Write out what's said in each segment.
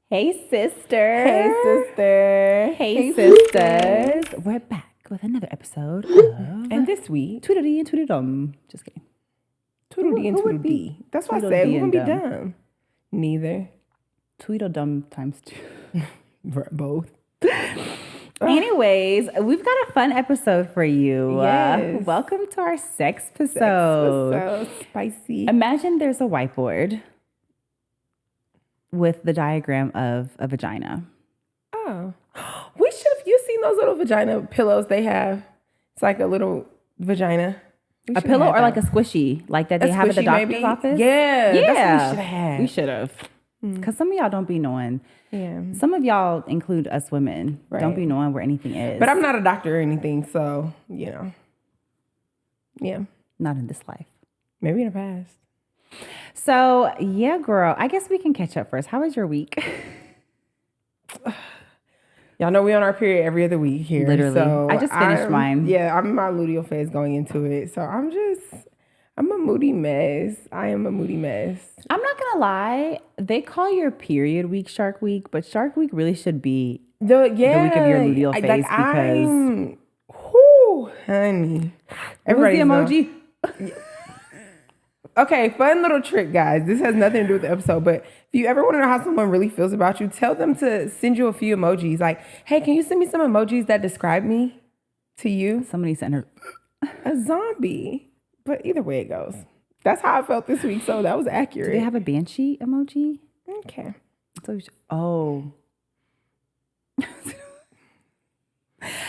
Hey, sisters. Hey, sister. Hey, sisters. We're back with another episode of And this week, Tweedledee and Tweedledum. Just kidding. Tweedledee and who would be Tweedledee. That's why I said Tweedledee who's gonna and be dumb? dumb. Neither. Tweedledum times two. Both. Anyways, we've got a fun episode for you. Yes. Welcome to our sex episode. So spicy. Imagine there's a whiteboard with the diagram of a vagina. Oh. We should have, you seen those little vagina pillows they have? It's like a little vagina. A pillow or like a squishy, like that they have at the doctor's office? Yeah. Yeah. That's what we should have had. We should have. Because some of y'all don't be knowing. Yeah. Some of y'all, include us women, don't be knowing where anything is. But I'm not a doctor or anything, so, you know. Yeah. Not in this life. Maybe in the past. So, yeah, girl, I guess we can catch up first. How was your week? Y'all know we on our period every other week here. Literally. So I just finished mine. Yeah, I'm in my luteal phase going into it. So I'm a moody mess. I am a moody mess. I'm not going to lie. They call your period week Shark Week, but Shark Week really should be the week of your luteal phase because... Whoo, honey. What was the emoji? Okay, fun little trick, guys. This has nothing to do with the episode, but if you ever want to know how someone really feels about you, tell them to send you a few emojis. Like, hey, can you send me some emojis that describe me to you? Somebody sent her A zombie. But either way it goes. That's how I felt this week, so that was accurate. Do they have a banshee emoji? Okay. So, oh. I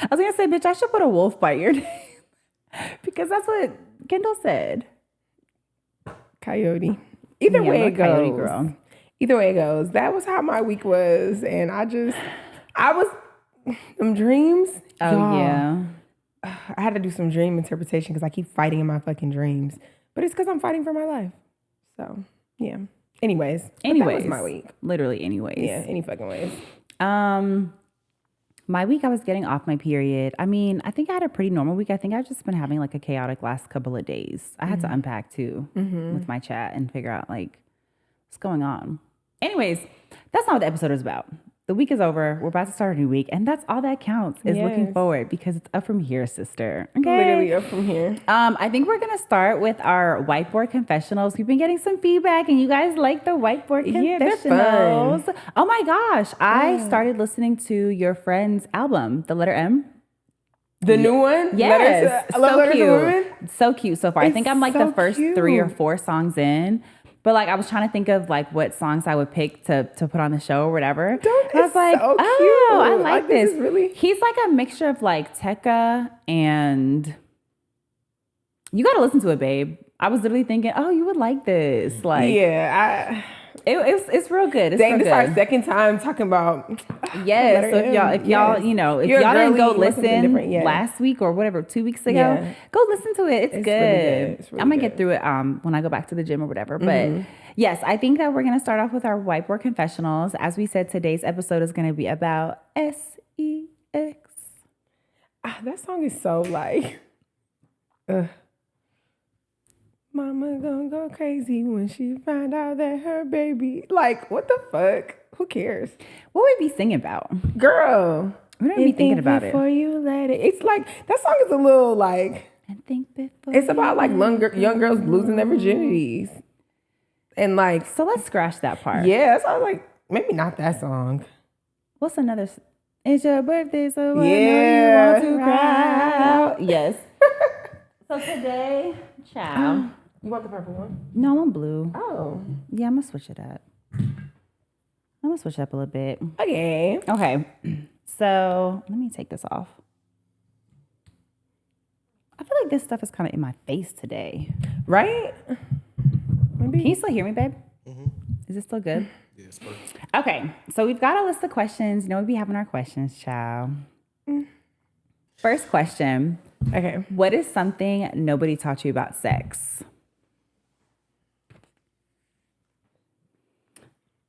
was going to say, bitch, I should put a wolf by your name. Because that's what Kendall said. Coyote. Either way it goes. Coyote girl. Either way it goes. That was how my week was. And them dreams. Oh, y'all, yeah. I had to do some dream interpretation because I keep fighting in my fucking dreams. But it's because I'm fighting for my life. So, yeah. Anyways. That was my week. Literally anyways. Yeah, any fucking ways. My week, I was getting off my period. I mean, I think I had a pretty normal week. I think I've just been having like a chaotic last couple of days. I had to unpack too with my chat and figure out like what's going on. Anyways, that's not what the episode is about. The week is over. We're about to start a new week. And that's all that counts is looking forward because it's up from here, sister. Okay. Literally up from here. I think we're going to start with our whiteboard confessionals. We've been getting some feedback and you guys like the whiteboard confessionals. They're fun. Oh my gosh. I started listening to your friend's album, The Letter M. The new one? Yes. So cute. So cute so far. I think I'm like so the first 3 or 4 songs in. But like I was trying to think of like what songs I would pick to put on the show or whatever. I was like, so oh, cute. I like this. Really... He's like a mixture of like Tekka and you got to listen to it, babe. I was literally thinking, oh, you would like this. Like, yeah, it's real good. It's dang, real this is good. our second time talking about. Yes. So if y'all, you know, if y'all didn't go listen last week or whatever, 2 weeks ago, go listen to it. It's good. Really good. Really I'm gonna get through it when I go back to the gym or whatever. But yes, I think that we're gonna start off with our whiteboard confessionals. As we said, today's episode is gonna be about sex. That song is so like. Mama gonna go crazy when she find out that her baby. Like, what the fuck? Who cares? What would we be singing about? Girl. We don't be thinking about it. Before you let it. It's like, that song is a little like. And think before. It's about like young girls losing their virginities. And like. So let's scratch that part. Yeah, so I was like, maybe not that song. What's another? It's your birthday, so I know you want to cry. Yes. So today, child. You want the purple one? No, I want blue. Oh. Yeah, I'm going to switch it up. I'm going to switch it up a little bit. Okay. So let me take this off. I feel like this stuff is kind of in my face today. Right? Maybe. Can you still hear me, babe? Mm-hmm. Is it still good? Yeah, it's perfect. Okay. So we've got a list of questions. You know, we be having our questions, child. First question. Okay. What is something nobody taught you about sex?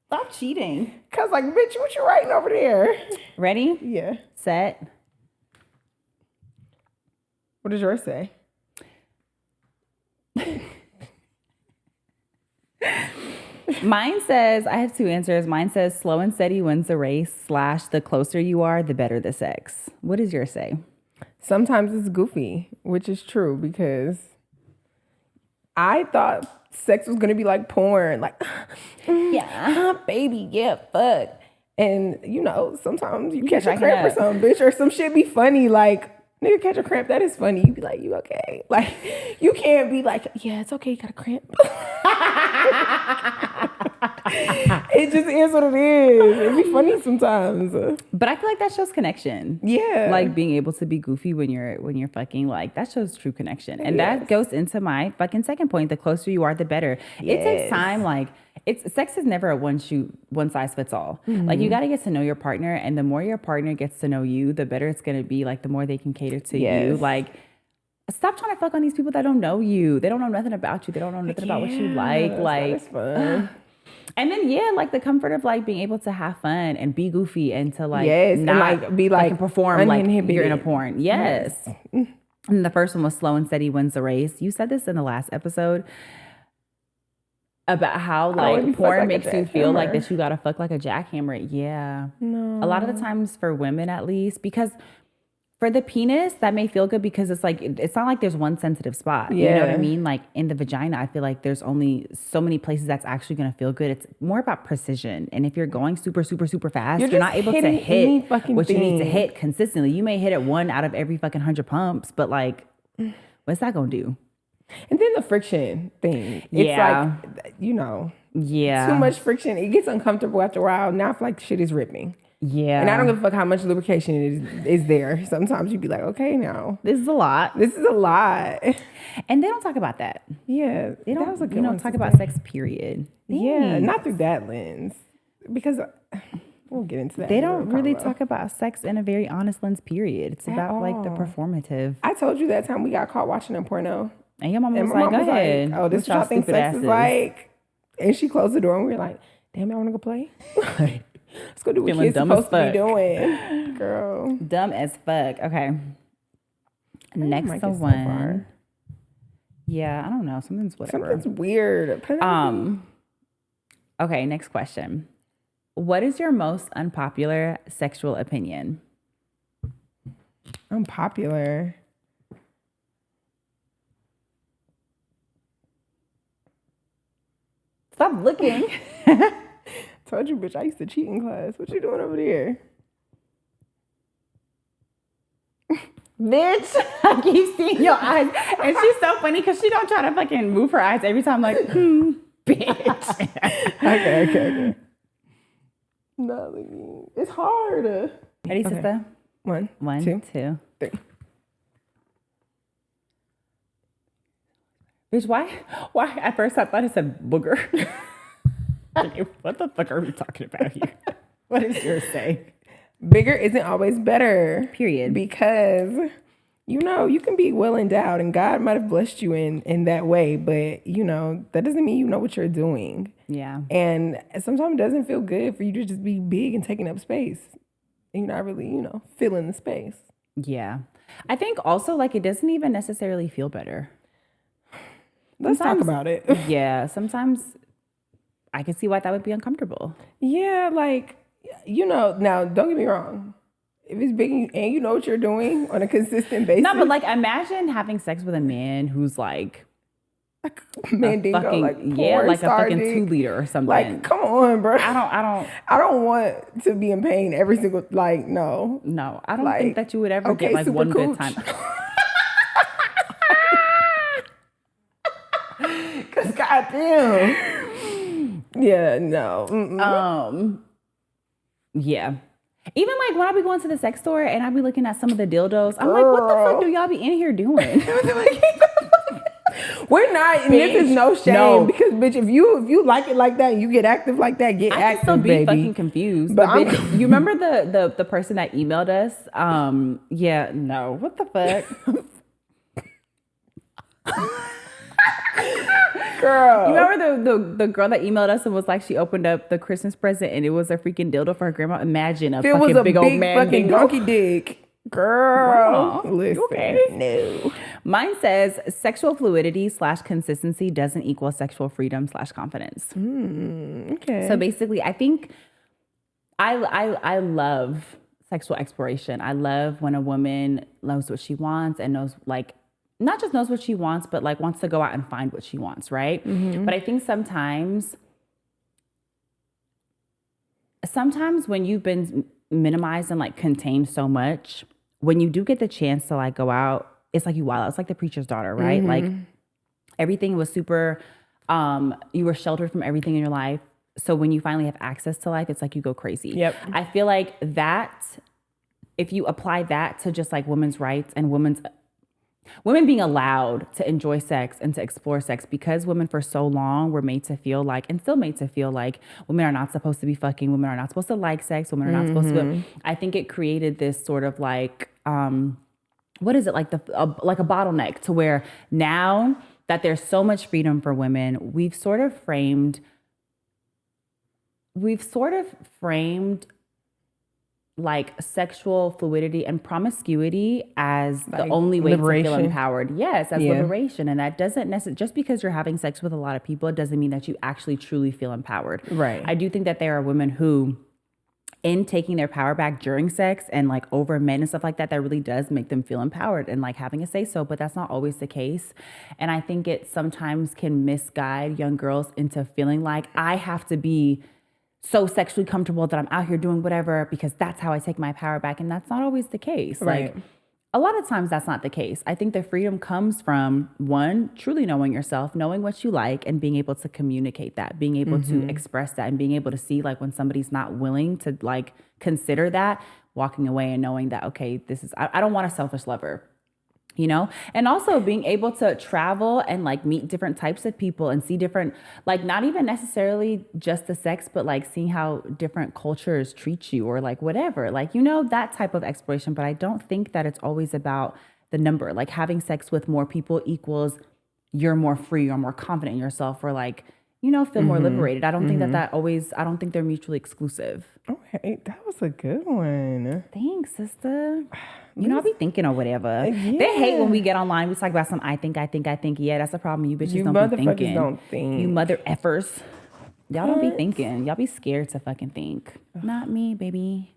Stop cheating. Cause like, bitch, what you writing over there? Ready? Yeah. Set. What does yours say? Mine says, I have two answers. Mine says slow and steady wins the race / the closer you are, the better the sex. What does yours say? Sometimes it's goofy, which is true because I thought sex was going to be like porn. Like, yeah, baby, yeah, fuck. And, you know, sometimes you catch a cramp or something, bitch, or some shit be funny. Like, nigga, catch a cramp, that is funny. You be like, you okay? Like, you can't be like, yeah, it's okay, you got a cramp. It just is what it is. It be funny sometimes. But I feel like that shows connection. Yeah. Like being able to be goofy when you're fucking, like that shows true connection. And that goes into my fucking second point. The closer you are, the better. Yes. It takes time. Like sex is never a one size fits all. Mm-hmm. Like you got to get to know your partner, and the more your partner gets to know you, the better it's going to be. Like the more they can cater to you. Like stop trying to fuck on these people that don't know you. They don't know nothing about you. They don't know nothing about what you like. Like that is fun. And then like the comfort of like being able to have fun and be goofy and to like not and, like, be like perform like you're in a porn. Yes. And the first one was slow and steady wins the race. You said this in the last episode about how like porn makes you feel like that you gotta fuck like a jackhammer. Yeah. No. A lot of the times for women at least, because for the penis, that may feel good because it's like, it's not like there's one sensitive spot. Yeah. You know what I mean? Like in the vagina, I feel like there's only so many places that's actually going to feel good. It's more about precision. And if you're going super, super, super fast, you're not able to hit what you need to hit consistently. You may hit it 1 out of every fucking 100 pumps, but like, what's that going to do? And then the friction thing. It's like, you know, too much friction. It gets uncomfortable after a while. Now I feel like shit is ripping. Yeah. And I don't give a fuck how much lubrication is there. Sometimes you'd be like, okay, now. This is a lot. And they don't talk about that. Yeah. They don't talk about sex, period. Yeah. Not through that lens. Because we'll get into that. They don't really talk about sex in a very honest lens, period. It's about like the performative. I told you that time we got caught watching a porno. And your mama was like, go ahead. Oh, this is what I think sex is like. And she closed the door and we were like, damn, I want to go play. Let's go do what kids supposed to be doing. Girl. Dumb as fuck. Okay. Next one. Yeah, I don't know. Something's weird. Okay, next question. What is your most unpopular sexual opinion? Unpopular. Stop looking. Told you, bitch, I used to cheat in class. What you doing over there? Bitch, I keep seeing your eyes. And she's so funny because she don't try to fucking move her eyes every time like, bitch. Okay. No, it's hard. Ready, sister? 1, 2, 3. Bitch, why? At first I thought it said booger. What the fuck are we talking about here? What is yours say? Bigger isn't always better. Period. Because, you know, you can be well endowed and God might have blessed you in that way, but, you know, that doesn't mean you know what you're doing. Yeah. And sometimes it doesn't feel good for you to just be big and taking up space. And you're not really, you know, filling the space. Yeah. I think also, like, it doesn't even necessarily feel better. Let's talk about it. Yeah. Sometimes I can see why that would be uncomfortable. Yeah, like, you know, now don't get me wrong. If it's big and you know what you're doing on a consistent basis. No, but like imagine having sex with a man who's like a fucking, like a fucking 2-liter or something. Like, come on, bro. I don't want to be in pain every single No, I don't think that you would ever get like one good time. Cause goddamn. Yeah, no. Mm-mm. Yeah. Even like when I be going to the sex store and I be looking at some of the dildos, I'm like, what the fuck do y'all be in here doing? We're not, and this is no shame because bitch, if you like it like that, you get active like that, get active, I can still be baby. Fucking confused. But bitch, you remember the person that emailed us? Yeah, no, what the fuck? Girl. You remember the girl that emailed us and was like, she opened up the Christmas present and it was a freaking dildo for her grandma? Imagine a fucking big old man fucking donkey dick. Girl. Listen, no. Mine says sexual fluidity / consistency doesn't equal sexual freedom / confidence. Okay. So basically, I think I love sexual exploration. I love when a woman knows what she wants and knows, like, not just knows what she wants, but like wants to go out and find what she wants, right? But I think sometimes when you've been minimized and like contained so much, when you do get the chance to like go out, it's like you wild out. It's like the preacher's daughter, right? Like everything was super, you were sheltered from everything in your life. So when you finally have access to life, it's like you go crazy. Yep. I feel like that, if you apply that to just like women's rights and women being allowed to enjoy sex and to explore sex, because women for so long were made to feel like, and still made to feel like, women are not supposed to be fucking, women are not supposed to like sex, women are not supposed to. I think it created this sort of like, what is it, like like a bottleneck to where now that there's so much freedom for women, we've sort of framed like sexual fluidity and promiscuity as like the only way liberation. To feel empowered. Yes, as liberation. And that doesn't necessarily, just because you're having sex with a lot of people, it doesn't mean that you actually truly feel empowered. Right. I do think that there are women who, in taking their power back during sex and like over men and stuff like that, that really does make them feel empowered and like having a say so, but that's not always the case. And I think it sometimes can misguide young girls into feeling like I have to be so sexually comfortable that I'm out here doing whatever because that's how I take my power back. And that's not always the case. Right. Like a lot of times that's not the case. I think the freedom comes from, one, truly knowing yourself, knowing what you like and being able to communicate that, being able to express that and being able to see like when somebody's not willing to like consider that, walking away and knowing that, okay, this is, I don't want a selfish lover. You know, and also being able to travel and like meet different types of people and see different, like not even necessarily just the sex, but like seeing how different cultures treat you or like whatever, like, you know, that type of exploration. But I don't think that it's always about the number, like having sex with more people equals you're more free or more confident in yourself or like, you know, feel more liberated. I don't think that always, I don't think they're mutually exclusive. Okay, that was a good one. Thanks, sister. You know, I'll be thinking or whatever. Yeah. They hate when we get online. We talk about some I think. Yeah, that's the problem. You bitches don't be thinking. Don't think. You mother effers. Y'all don't be thinking. Y'all be scared to fucking think. Not me, baby.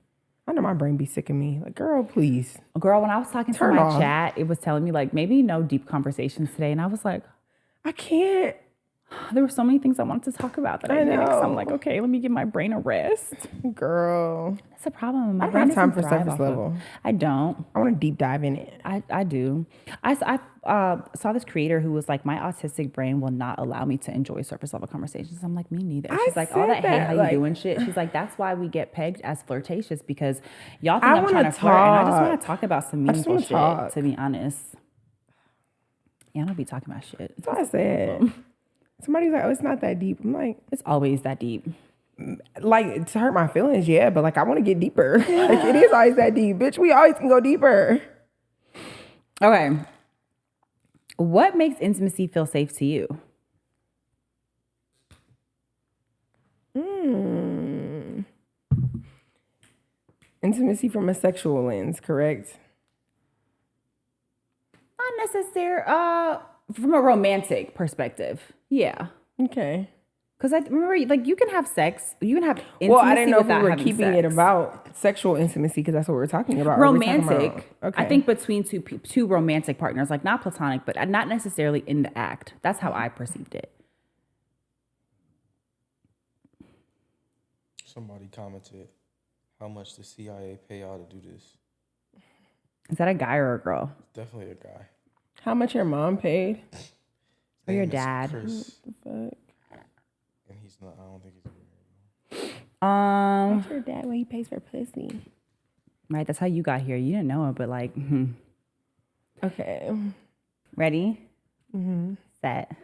I know my brain be sick of me. Like, girl, please. Girl, when I was talking to my chat, it was telling me like maybe no deep conversations today. And I was like, I can't. There were so many things I wanted to talk about that I didn't. So I'm like, okay, let me give my brain a rest. Girl. That's a problem. I don't have time for surface level. I don't. I want to deep dive in it. I do. I saw this creator who was like, my autistic brain will not allow me to enjoy surface level conversations. I'm like, me neither. She's like, all that hey, how you doing shit. She's like, that's why we get pegged as flirtatious because y'all think I'm trying to flirt. And I just want to talk about some meaningful shit, to be honest. Yeah, I don't be talking about shit. That's what I said. Somebody's like, oh, it's not that deep. I'm like, it's always that deep. Like, to hurt my feelings, yeah, but like, I want to get deeper. Like, it is always that deep. Bitch, we always can go deeper. Okay. What makes intimacy feel safe to you? Intimacy from a sexual lens, correct? Not necessarily. From a romantic perspective. Yeah. Okay. Because I remember, like, you can have sex. You can have intimacy. Well, I didn't know if we were keeping sex. It about sexual intimacy because that's what we're talking about. Romantic. Okay. I think between two romantic partners, like not platonic, but not necessarily in the act. That's how I perceived it. Somebody commented, how much the CIA pay y'all to do this? Is that a guy or a girl? Definitely a guy. How much your mom paid? Or your dad? Chris. What the fuck? And he's not. I don't think he's married. What's your dad when he pays for pussy? Right, that's how you got here. You didn't know it, but like, Okay. Ready? Set.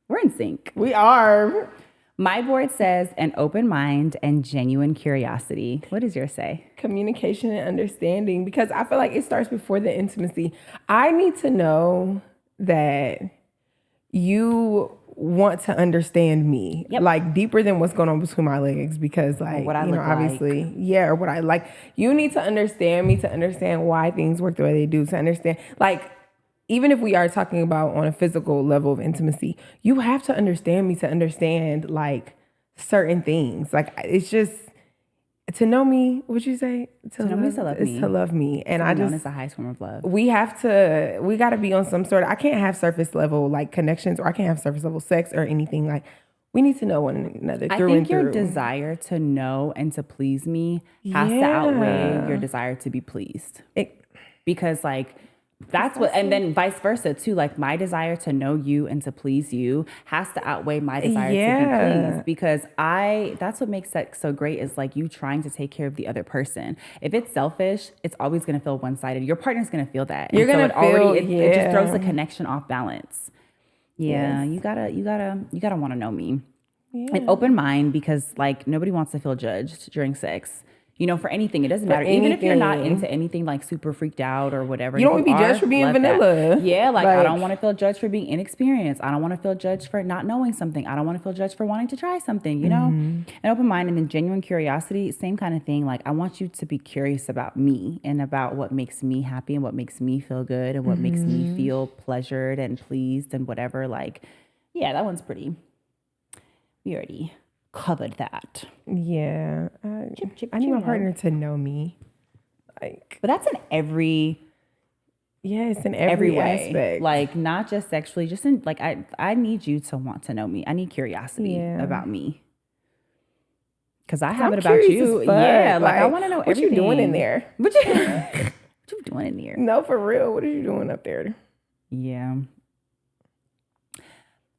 We're in sync. We are. My board says an open mind and genuine curiosity. What does yours say? Communication and understanding, because I feel like it starts before the intimacy. I need to know that you want to understand me, like deeper than what's going on between my legs, because like, what I you know, look obviously, or what I like. You need to understand me to understand why things work the way they do, to understand, like, even if we are talking about on a physical level of intimacy, you have to understand me to understand like certain things. Like, it's just, to know me, what'd you say? To know me is to love me. To love me. And I just, it's the highest form of love. We got to be on some sort of, I can't have surface level like connections, or I can't have surface level sex or anything. Like, we need to know one another through and through. I think your desire to know and to please me has to outweigh your desire to be pleased. Because like, that's what, and then vice versa too. Like, my desire to know you and to please you has to outweigh my desire to be pleased, because that's what makes sex so great, is like you trying to take care of the other person. If it's selfish, it's always going to feel one-sided. Your partner's going to feel that. You're going to feel, it just throws the connection off balance. Yeah. You gotta want to know me. An open mind, because like nobody wants to feel judged during sex. You know, for anything, it doesn't matter. Even if you're not into anything, like super freaked out or whatever. You don't want to be judged for being vanilla. Yeah, like I don't want to feel judged for being inexperienced. I don't want to feel judged for not knowing something. I don't want to feel judged for wanting to try something, you know? An open mind and then genuine curiosity, same kind of thing. Like, I want you to be curious about me and about what makes me happy and what makes me feel good and what makes me feel pleasured and pleased and whatever. Like, yeah, that one's pretty. We already covered that. Yeah. I need my partner to know me. Like, but that's in every it's in every way. Aspect. Like, not just sexually, just in like, I need you to want to know me. I need curiosity about me. Because I have it about you. Yeah, like I want to know what everything. You doing in there? What you doing in there? No, for real. What are you doing up there? Yeah.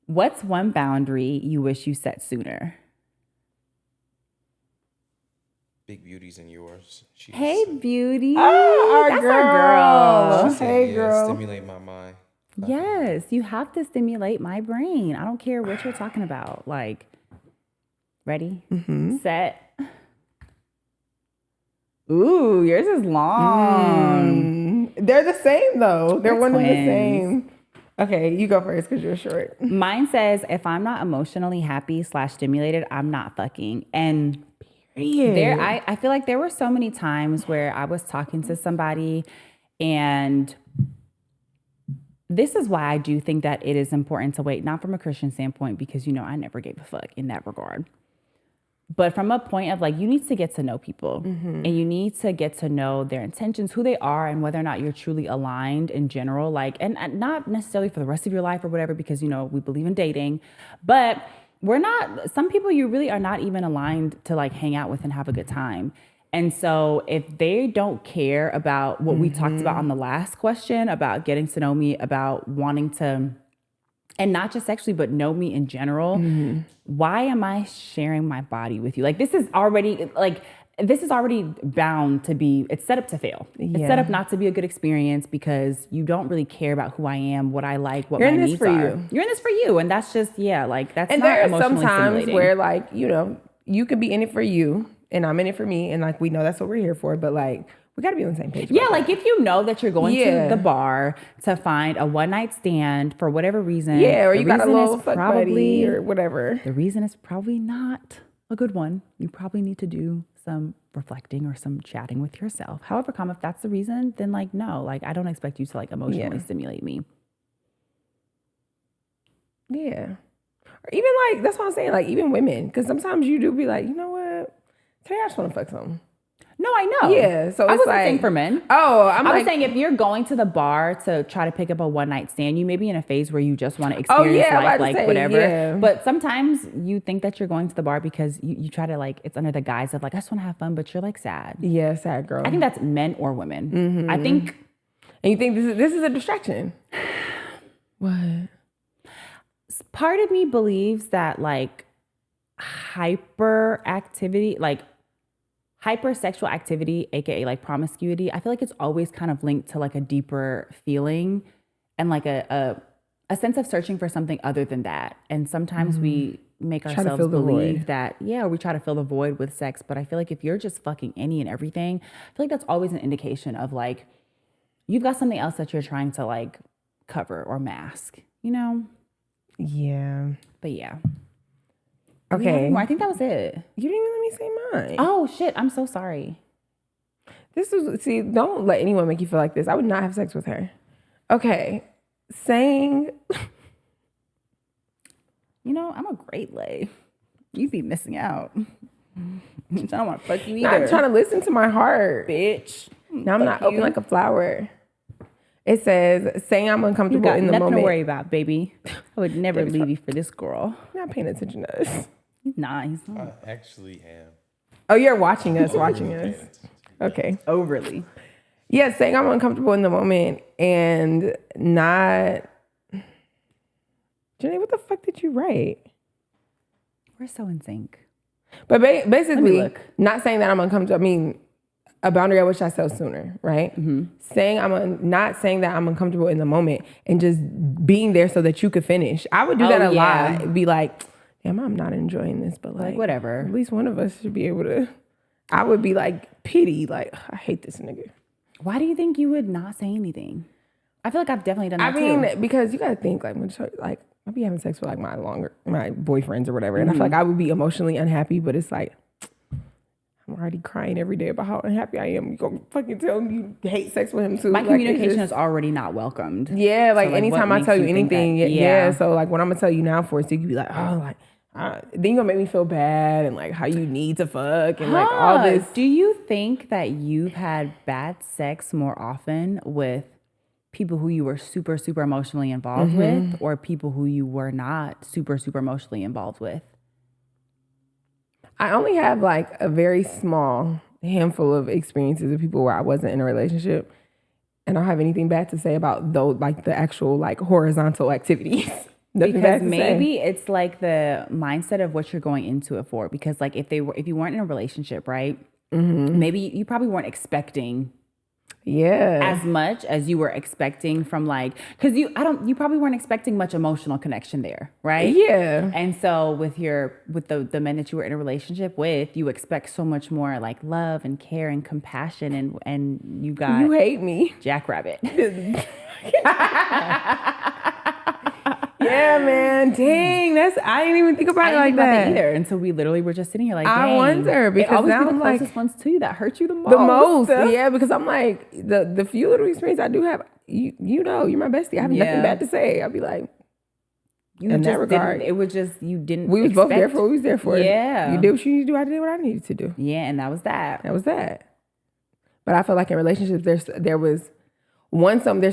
What's one boundary you wish you set sooner? Big Beauty's in yours. Hey, Beauty. Oh, That's our girl. Hey, girl. Stimulate my mind. Yes, you have to stimulate my brain. I don't care what you're talking about. Like, ready, set. Ooh, yours is long. They're the same, though. They're one twins. and the same. Okay, you go first because you're short. Mine says, if I'm not emotionally happy / stimulated, I'm not fucking. And I feel like there were so many times where I was talking to somebody, and this is why I do think that it is important to wait, not from a Christian standpoint, because, you know, I never gave a fuck in that regard. But from a point of like, you need to get to know people and you need to get to know their intentions, who they are, and whether or not you're truly aligned in general. Like, and not necessarily for the rest of your life or whatever, because, you know, we believe in dating, but some people you really are not even aligned to like hang out with and have a good time. And so if they don't care about what we talked about on the last question about getting to know me, about wanting to, and not just sexually, but know me in general, why am I sharing my body with you? Like, this is already bound to be, it's set up to fail. It's set up not to be a good experience, because you don't really care about who I am, what I like, what my needs are. You're in this for you. And that's just, like, that's not emotionally stimulating. And there are some times where, like, you know, you could be in it for you and I'm in it for me. And like, we know that's what we're here for, but like, we got to be on the same page. Yeah, like if you know that you're going to the bar to find a one-night stand for whatever reason. Yeah, or you got a little fuck buddy or whatever. The reason is probably not a good one. You probably need to do some reflecting or some chatting with yourself. However, if that's the reason, then like, no, like I don't expect you to like emotionally stimulate me. Yeah. Or even like, that's what I'm saying, like even women, because sometimes you do be like, you know what? Today I just want to fuck something. No, I know. Yeah, so I it's wasn't like, saying for men. Oh, I was saying if you're going to the bar to try to pick up a one night stand, you may be in a phase where you just want to experience life, like whatever. Yeah. But sometimes you think that you're going to the bar because you try to like, it's under the guise of like, I just want to have fun, but you're like sad. Yeah, sad girl. I think that's men or women. I think. And you think this is a distraction? What? Part of me believes that like hypersexual activity, aka like promiscuity, I feel like it's always kind of linked to like a deeper feeling and like a sense of searching for something other than that. And sometimes we make ourselves believe that, or we try to fill the void with sex. But I feel like if you're just fucking any and everything, I feel like that's always an indication of like, you've got something else that you're trying to like cover or mask, you know? Yeah. But yeah. Okay. I think that was it. You didn't even let me say mine. Oh shit! I'm so sorry. Don't let anyone make you feel like this. I would not have sex with her. Okay. Saying, I'm a great lay. You'd be missing out. I don't want to fuck you either. I'm trying to listen to my heart. Bitch. Now I'm not open like a flower. It says, saying I'm uncomfortable in the moment. Nothing to worry about, baby. I would never leave you for this girl. You're not paying attention to us. He's not. He's not. I actually am. Oh, you're watching us. Okay. Overly. Yeah, saying I'm uncomfortable in the moment and not... Janae, what the fuck did you write? We're so in sync. But basically, look. not saying that I'm uncomfortable. I mean, a boundary I wish I set sooner, right? Mm-hmm. Not saying that I'm uncomfortable in the moment and just being there so that you could finish. I would do that a lot. It'd be like, damn, I'm not enjoying this, but like whatever. At least one of us should be able to. I would be like, pity, like, I hate this nigga. Why do you think you would not say anything? I feel like I've definitely done that too. Because you gotta think, like, I'd be having sex with like my boyfriends or whatever, and I feel like I would be emotionally unhappy, but it's like, I'm already crying every day about how unhappy I am. You gonna fucking tell me you hate sex with him too? My communication is already not welcomed. Yeah, like anytime I tell you anything, so like when I'm gonna tell you now for it, so you can be like, oh, like, then you gonna make me feel bad and like how you need to fuck and like all this. Do you think that you've had bad sex more often with people who you were super, super emotionally involved with, or people who you were not super, super emotionally involved with? I only have like a very small handful of experiences with people where I wasn't in a relationship, and I don't have anything bad to say about those, like the actual like horizontal activities. Because maybe it's like the mindset of what you're going into it for. Because like if you weren't in a relationship, right? Maybe you probably weren't expecting as much as you were expecting from like, because you probably weren't expecting much emotional connection there, right? Yeah. And so with the men that you were in a relationship with, you expect so much more like love and care and compassion, and you hate me, Jackrabbit. Yeah, man. Dang, I didn't even think about it like that either. And so we literally were just sitting here like, dang. I wonder, because now I'm like, the closest ones to you that hurt you the most. The most, yeah, because I'm like, the few little experience I do have, you're my bestie. I have nothing bad to say. I'll be like, in that regard, it was just, you didn't. We was both there for what we was there for. Yeah. You did what you needed to do. I did what I needed to do. Yeah, and that was that. That was that. But I feel like in relationships, there's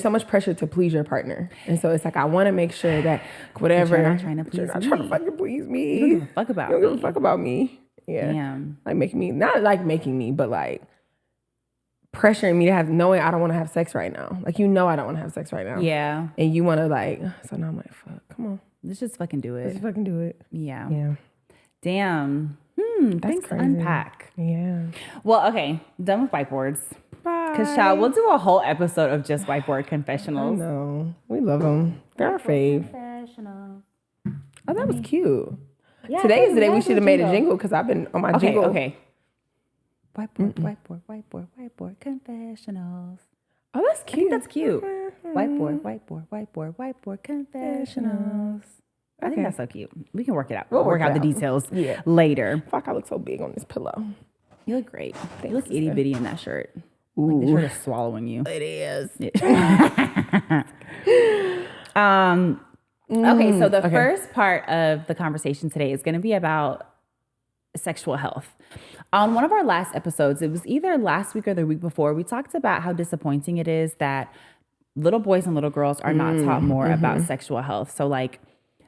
so much pressure to please your partner. And so it's like, I want to make sure that whatever. You're not trying to please me. You're not trying to fucking please me. You don't give a fuck about me. You don't give a fuck about me. Yeah. Damn. Like not like making me, but like pressuring me to knowing I don't want to have sex right now. Like, I don't want to have sex right now. Yeah. And you want to like, so now I'm like, fuck, come on. Let's just fucking do it. Let's fucking do it. Yeah. Yeah. Damn. Thanks, crazy. Unpack. Yeah. Well, okay. Done with whiteboards. Bye. Because, child, we'll do a whole episode of just whiteboard confessionals. I know. We love them. They're our fave. Confessionals. Oh, that was cute. Yeah, Today is the day we should have made a jingle because I've been on my jingle. Okay. Whiteboard confessionals. Oh, that's cute. I think that's cute. Whiteboard confessionals. I think that's so cute. We can work it out. We'll work out the details later. Fuck, I look so big on this pillow. You look great. You look itty bitty in that shirt. Like the shirt is swallowing you. It is. Okay, so the first part of the conversation today is going to be about sexual health. On one of our last episodes, it was either last week or the week before, we talked about how disappointing it is that little boys and little girls are not taught more about sexual health. So like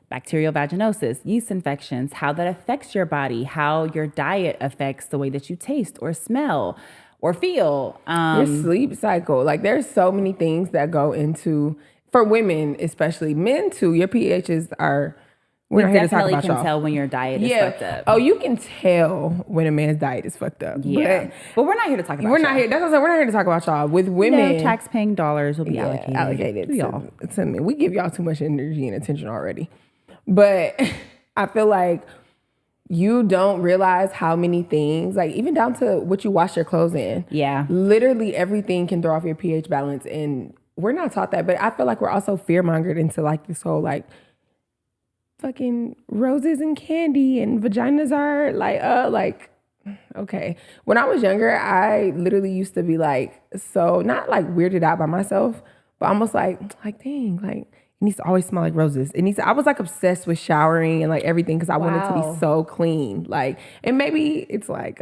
bacterial vaginosis, yeast infections, how that affects your body, how your diet affects the way that you taste or smell or feel. Your sleep cycle. Like, there's so many things that go into, for women especially, men too, your pHs are, we're not here to talk about can tell when your diet is fucked up. Oh, you can tell when a man's diet is fucked up. Yeah. But we're not here to talk about We're not here. That's what I'm saying. We're not here to talk about y'all. With women, tax-paying dollars will be allocated to y'all. To men. We give y'all too much energy and attention already. But I feel like you don't realize how many things, like even down to what you wash your clothes in. Yeah. Literally everything can throw off your pH balance. And we're not taught that. But I feel like we're also fear-mongered into like this whole like fucking roses and candy and vaginas are like, okay. When I was younger, I literally used to be like, so not like weirded out by myself, but almost like dang, like it needs to always smell like roses. I was like obsessed with showering and like everything because I wanted to be so clean. Like, and maybe it's like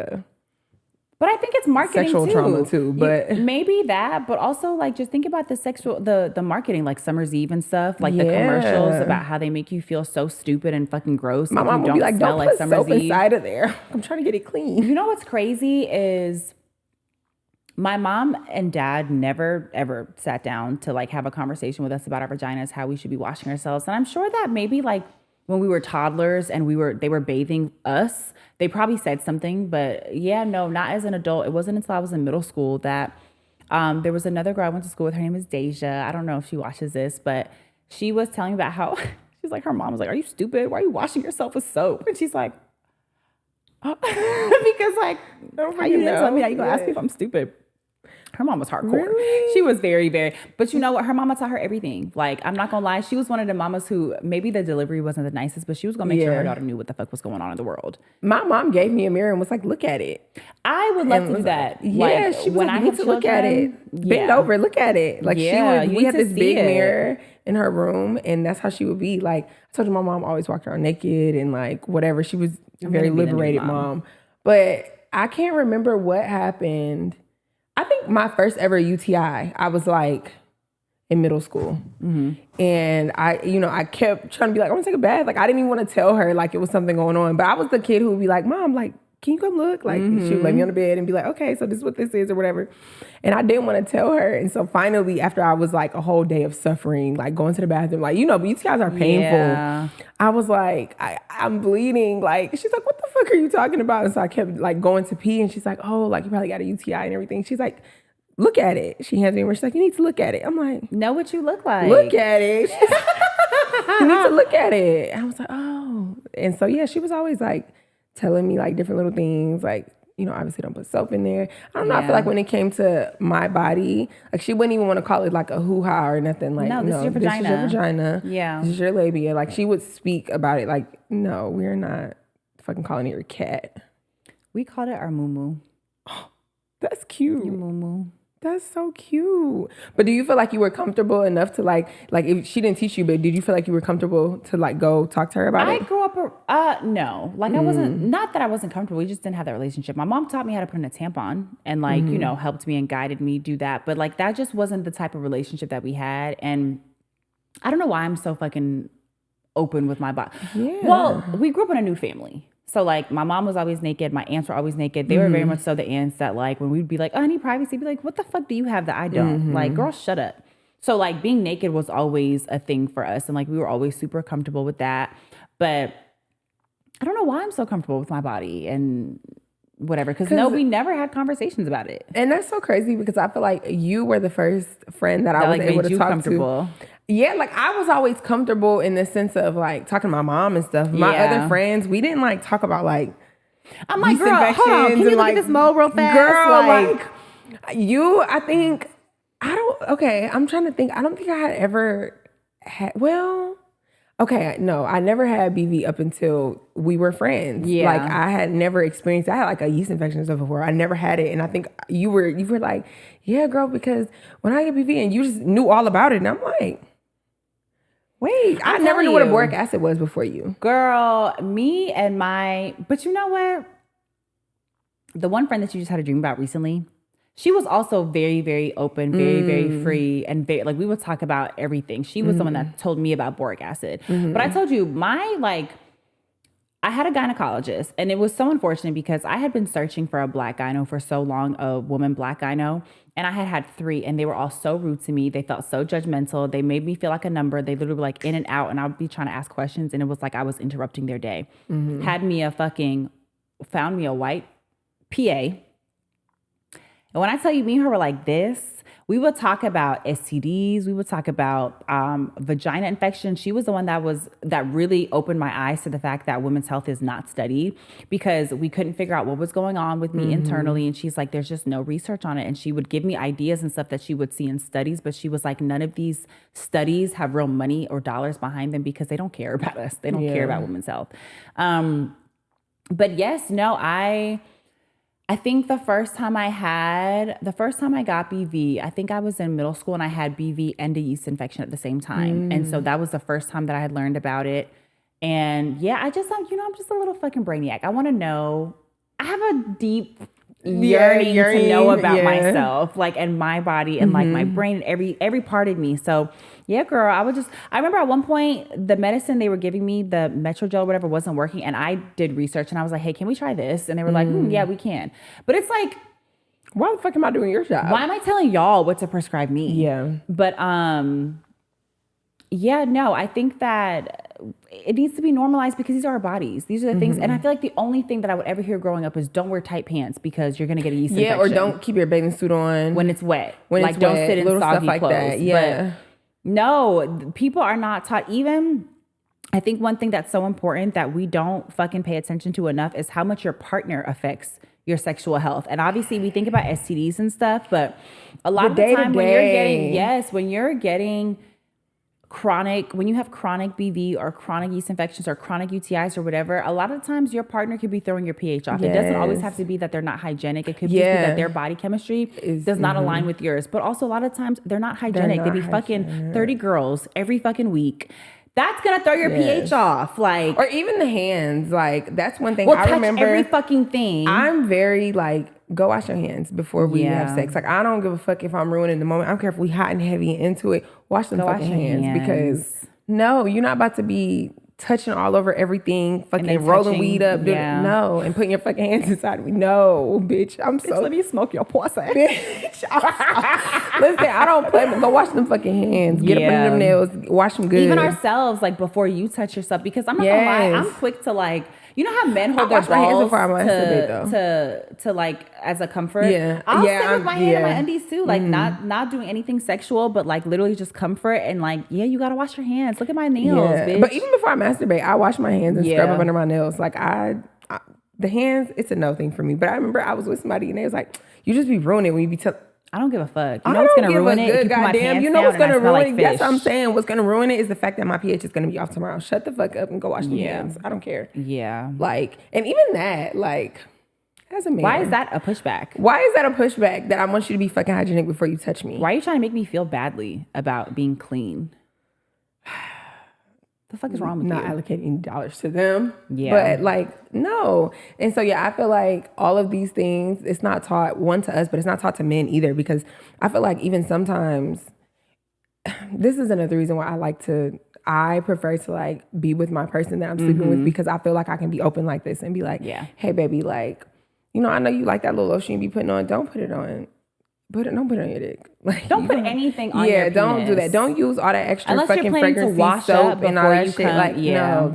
but I think it's marketing sexual trauma too, but maybe that, but also like just think about the marketing, like Summer's Eve and stuff, like the commercials about how they make you feel so stupid and fucking gross. My mom would be like, don't put soap inside of there. I'm trying to get it clean. You know what's crazy is my mom and dad never ever sat down to like have a conversation with us about our vaginas, how we should be washing ourselves. And I'm sure that maybe like when we were toddlers and they were bathing us, they probably said something, but yeah, no, not as an adult. It wasn't until I was in middle school that there was another girl I went to school with. Her name is Deja. I don't know if she watches this, but she was telling me about how she's like, her mom was like, are you stupid? Why are you washing yourself with soap? And she's like, because like, how you didn't tell me that? You gonna ask me if I'm stupid? Her mom was hardcore. Really? She was very, very, but you know what? Her mama taught her everything. Like, I'm not gonna lie. She was one of the mamas who maybe the delivery wasn't the nicest, but she was gonna make sure her daughter knew what the fuck was going on in the world. My mom gave me a mirror and was like, look at it. I would love to do that. Yeah, like, she was when like, I you need to look at it. Bend over, look at it. Like we had this big mirror in her room, and that's how she would be. Like, I told you my mom always walked around naked and like whatever. She was a very liberated mom. But I can't remember what happened. I think my first ever UTI, I was like in middle school. Mm-hmm. And I kept trying to be like, I want to take a bath. Like, I didn't even want to tell her like it was something going on. But I was the kid who would be like, Mom, like, can you come look? Like, she would lay me on the bed and be like, okay, so this is what this is or whatever. And I didn't want to tell her. And so finally, after I was like a whole day of suffering, like going to the bathroom, like, but UTIs are painful. Yeah. I was like, I'm bleeding. Like, she's like, what the fuck are you talking about? And so I kept like going to pee, and she's like, oh, like you probably got a UTI and everything. She's like, look at it. She hands me a mirror. She's like, you need to look at it. I'm like, know what you look like. Look at it. You need to look at it. And I was like, oh. And so, yeah, she was always like telling me like different little things, like, obviously don't put soap in there. I don't know. I feel like when it came to my body, like she wouldn't even want to call it like a hoo-ha or nothing. Like, no, this is your vagina. This is your vagina. Yeah. This is your labia. Like she would speak about it like, no, we're not fucking calling it your cat. We called it our moo-moo. Oh, that's cute. Your moo-moo. That's so cute. But do you feel like you were comfortable enough to like if she didn't teach you, but did you feel like you were comfortable to like go talk to her about it? I grew up, no. Like I wasn't, not that I wasn't comfortable. We just didn't have that relationship. My mom taught me how to put in a tampon and like, helped me and guided me do that. But like that just wasn't the type of relationship that we had. And I don't know why I'm so fucking open with my body. Yeah. Well, we grew up in a new family. So like my mom was always naked. My aunts were always naked. They were very much so the aunts that like when we'd be like, oh, I need privacy, be like, what the fuck do you have that I don't? Like, girl, shut up. So like being naked was always a thing for us. And like we were always super comfortable with that. But I don't know why I'm so comfortable with my body and whatever. Because no, we never had conversations about it. And that's so crazy because I feel like you were the first friend that I was able to talk to. Yeah, like I was always comfortable in the sense of like talking to my mom and stuff. My other friends, we didn't like talk about like I'm like, girl, hold on, can you look at this mole real fast? Girl, like you, I think, I'm trying to think. I don't think I had ever had, I never had BV up until we were friends. Yeah. Like I had never experienced, I had like a yeast infection and stuff before. I never had it. And I think you were like, yeah, girl, because when I get BV and you just knew all about it. And I'm like, wait, I never knew what a boric acid was before you. Girl, but you know what? The one friend that you just had a dream about recently, she was also very, very open, very, very free, and very, like we would talk about everything. She was someone that told me about boric acid. But I told you, I had a gynecologist, and it was so unfortunate because I had been searching for a black gyno for so long, a woman black gyno, and I had 3, and they were all so rude to me. They felt so judgmental. They made me feel like a number. They literally were like in and out, and I would be trying to ask questions, and it was like I was interrupting their day. Found me a white PA, And when I tell you, me and her were like this, we would talk about STDs. We would talk about vagina infection. She was the one that really opened my eyes to the fact that women's health is not studied, because we couldn't figure out what was going on with me internally. And she's like, there's just no research on it. And she would give me ideas and stuff that she would see in studies. But she was like, none of these studies have real money or dollars behind them because they don't care about us. They don't care about women's health. But yes, no, I think the first time I got BV, I think I was in middle school and I had BV and a yeast infection at the same time. And so that was the first time that I had learned about it. And yeah, I'm just a little fucking brainiac. I want to know. I have a deep yearning to know about myself, like, and my body and like my brain and every part of me. So yeah, girl, I remember at one point the medicine they were giving me, the Metrogel, whatever, wasn't working. And I did research and I was like, hey, can we try this? And they were like, yeah, we can. But it's like, why the fuck am I doing your job? why am I telling y'all what to prescribe me? Yeah. But yeah, no, I think that it needs to be normalized because these are our bodies. These are the things. And I feel like the only thing that I would ever hear growing up is don't wear tight pants because you're going to get a yeast infection. Or don't keep your bathing suit on. When it's wet. When like, it's don't wet, sit in little soggy stuff like clothes. that. Yeah. But no, people are not taught. Even, I think one thing that's so important that we don't fucking pay attention to enough is how much your partner affects your sexual health. And obviously we think about STDs and stuff, but a lot of the time when you're getting when you have chronic BV or chronic yeast infections or chronic UTIs or whatever, a lot of times your partner could be throwing your pH off. It doesn't always have to be that they're not hygienic. It could just be that their body chemistry does not align with yours. But also a lot of times they're not hygienic. They be fucking 30 girls every fucking week. That's gonna throw your pH off, like, or even the hands. Like, that's one thing well, I touch remember. Every fucking thing. I'm very like, go wash your hands before we have sex. Like, I don't give a fuck if I'm ruining the moment. I don't care if we hot and heavy into it. Wash them fucking hands because no, you're not about to be touching all over everything, fucking rolling weed up. No, and putting your fucking hands inside of me. No, bitch. Let me smoke your pussy. Bitch. Listen, I don't play. Go wash them fucking hands. Get up under them nails. Wash them good. Even ourselves, like, before you touch yourself, because I'm not gonna lie, I'm quick to, like, you know how men hold their balls to like as a comfort? Yeah. I'll sit with my hand in my undies too, like not doing anything sexual, but like literally just comfort and like, yeah, you gotta wash your hands. Look at my nails, bitch. But even before I masturbate, I wash my hands and scrub up under my nails. Like, the hands, it's a no thing for me. But I remember I was with somebody and they was like, you just be ruining it when you be I don't give a fuck. You know what's gonna ruin it? If you put my pants you know what's gonna ruin it? Like, that's what I'm saying. What's gonna ruin it is the fact that my pH is gonna be off tomorrow. Shut the fuck up and go wash your hands. I don't care. Yeah. Like, and even that, like, as a man, why is that a pushback? Why is that a pushback that I want you to be fucking hygienic before you touch me? Why are you trying to make me feel badly about being clean? The fuck is wrong with not you? allocating dollars to them. Yeah. But like, no. And so, yeah, I feel like all of these things, it's not taught, one, to us, but it's not taught to men either, because I feel like even sometimes, this is another reason why I prefer to like be with my person that I'm sleeping with, because I feel like I can be open like this and be like, hey baby, like, you know, I know you like that little lotion you be putting on. Don't put it on. Don't put it on your dick. Like, don't put anything on your penis. Yeah, don't do that. Don't use all that extra unless fucking fragrance soap and all that shit. Like, no,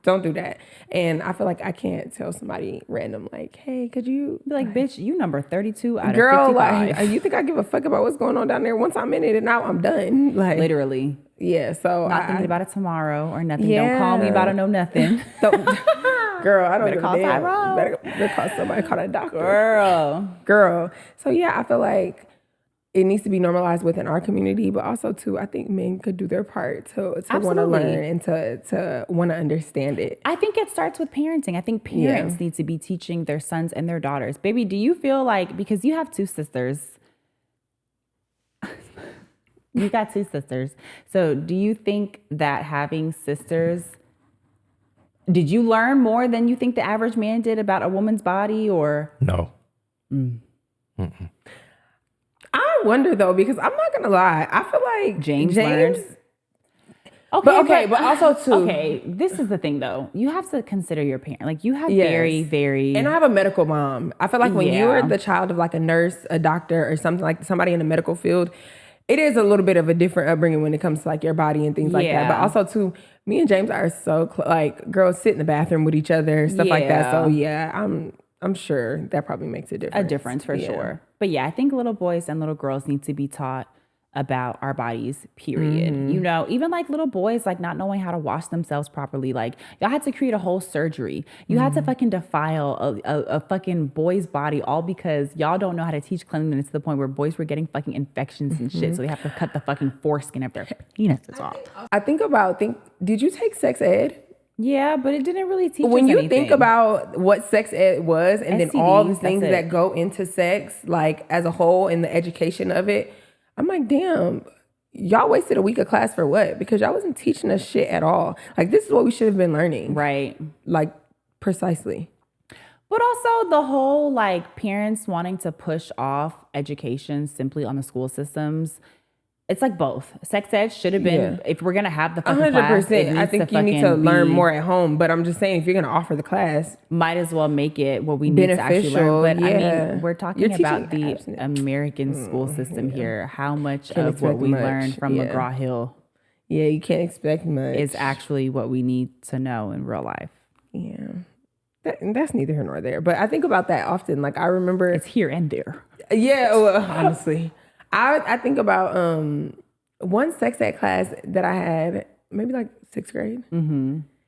don't do that. And I feel like I can't tell somebody random, like, hey, could you be like, bitch, you number 32 out girl, of 55. Like, you think I give a fuck about what's going on down there? Once I'm in it and now I'm done. Like, literally. Yeah, so not thinking about it tomorrow or nothing. Don't call me about it, no nothing. Girl, I don't better call Tyrone. Better call somebody, call a doctor. Girl. So yeah, I feel like it needs to be normalized within our community, but also too, I think men could do their part to want to learn and to want to understand it. I think it starts with parenting. I think parents need to be teaching their sons and their daughters. Baby, do you feel like, because you have 2 sisters, you got 2 sisters. So do you think that having sisters, did you learn more than you think the average man did about a woman's body, or? No. I wonder though, because I'm not gonna lie, I feel like James learned. Okay, but also too. Okay, this is the thing though. You have to consider your parent. Like, you have very, very. And I have a medical mom. I feel like when you're the child of like a nurse, a doctor, or something, like somebody in the medical field, it is a little bit of a different upbringing when it comes to like your body and things like that. But also too, me and James are so like girls sit in the bathroom with each other, stuff like that. So yeah, I'm sure that probably makes a difference. A difference for sure. But yeah, I think little boys and little girls need to be taught about our bodies, period. You know, even like little boys, like not knowing how to wash themselves properly. Like y'all had to create a whole surgery. You had to fucking defile a fucking boy's body all because y'all don't know how to teach cleanliness to the point where boys were getting fucking infections and shit. So they have to cut the fucking foreskin of their penises off. Did you take sex ed? Yeah, but it didn't really teach When us you anything. think about what sex ed was and then all the STDs, things that's it. that go into sex, like as a whole and the education of it, I'm like, damn, y'all wasted a week of class for what? Because y'all wasn't teaching us shit at all. Like, this is what we should have been learning. Right. Like, precisely. But also the whole like parents wanting to push off education simply on the school systems. It's like both. Sex ed should have been, if we're going to have the fucking class, 100%. I think you need to learn more at home. But I'm just saying, if you're going to offer the class, might as well make it what we need to actually learn. But I mean, we're talking about the American school system here. How much of what we learned from McGraw-Hill you can't expect much. is actually what we need to know in real life. Yeah. That's neither here nor there. But I think about that often. Like, I remember... It's here and there. Yeah, well, honestly. I think about one sex ed class that I had, maybe like 6th grade.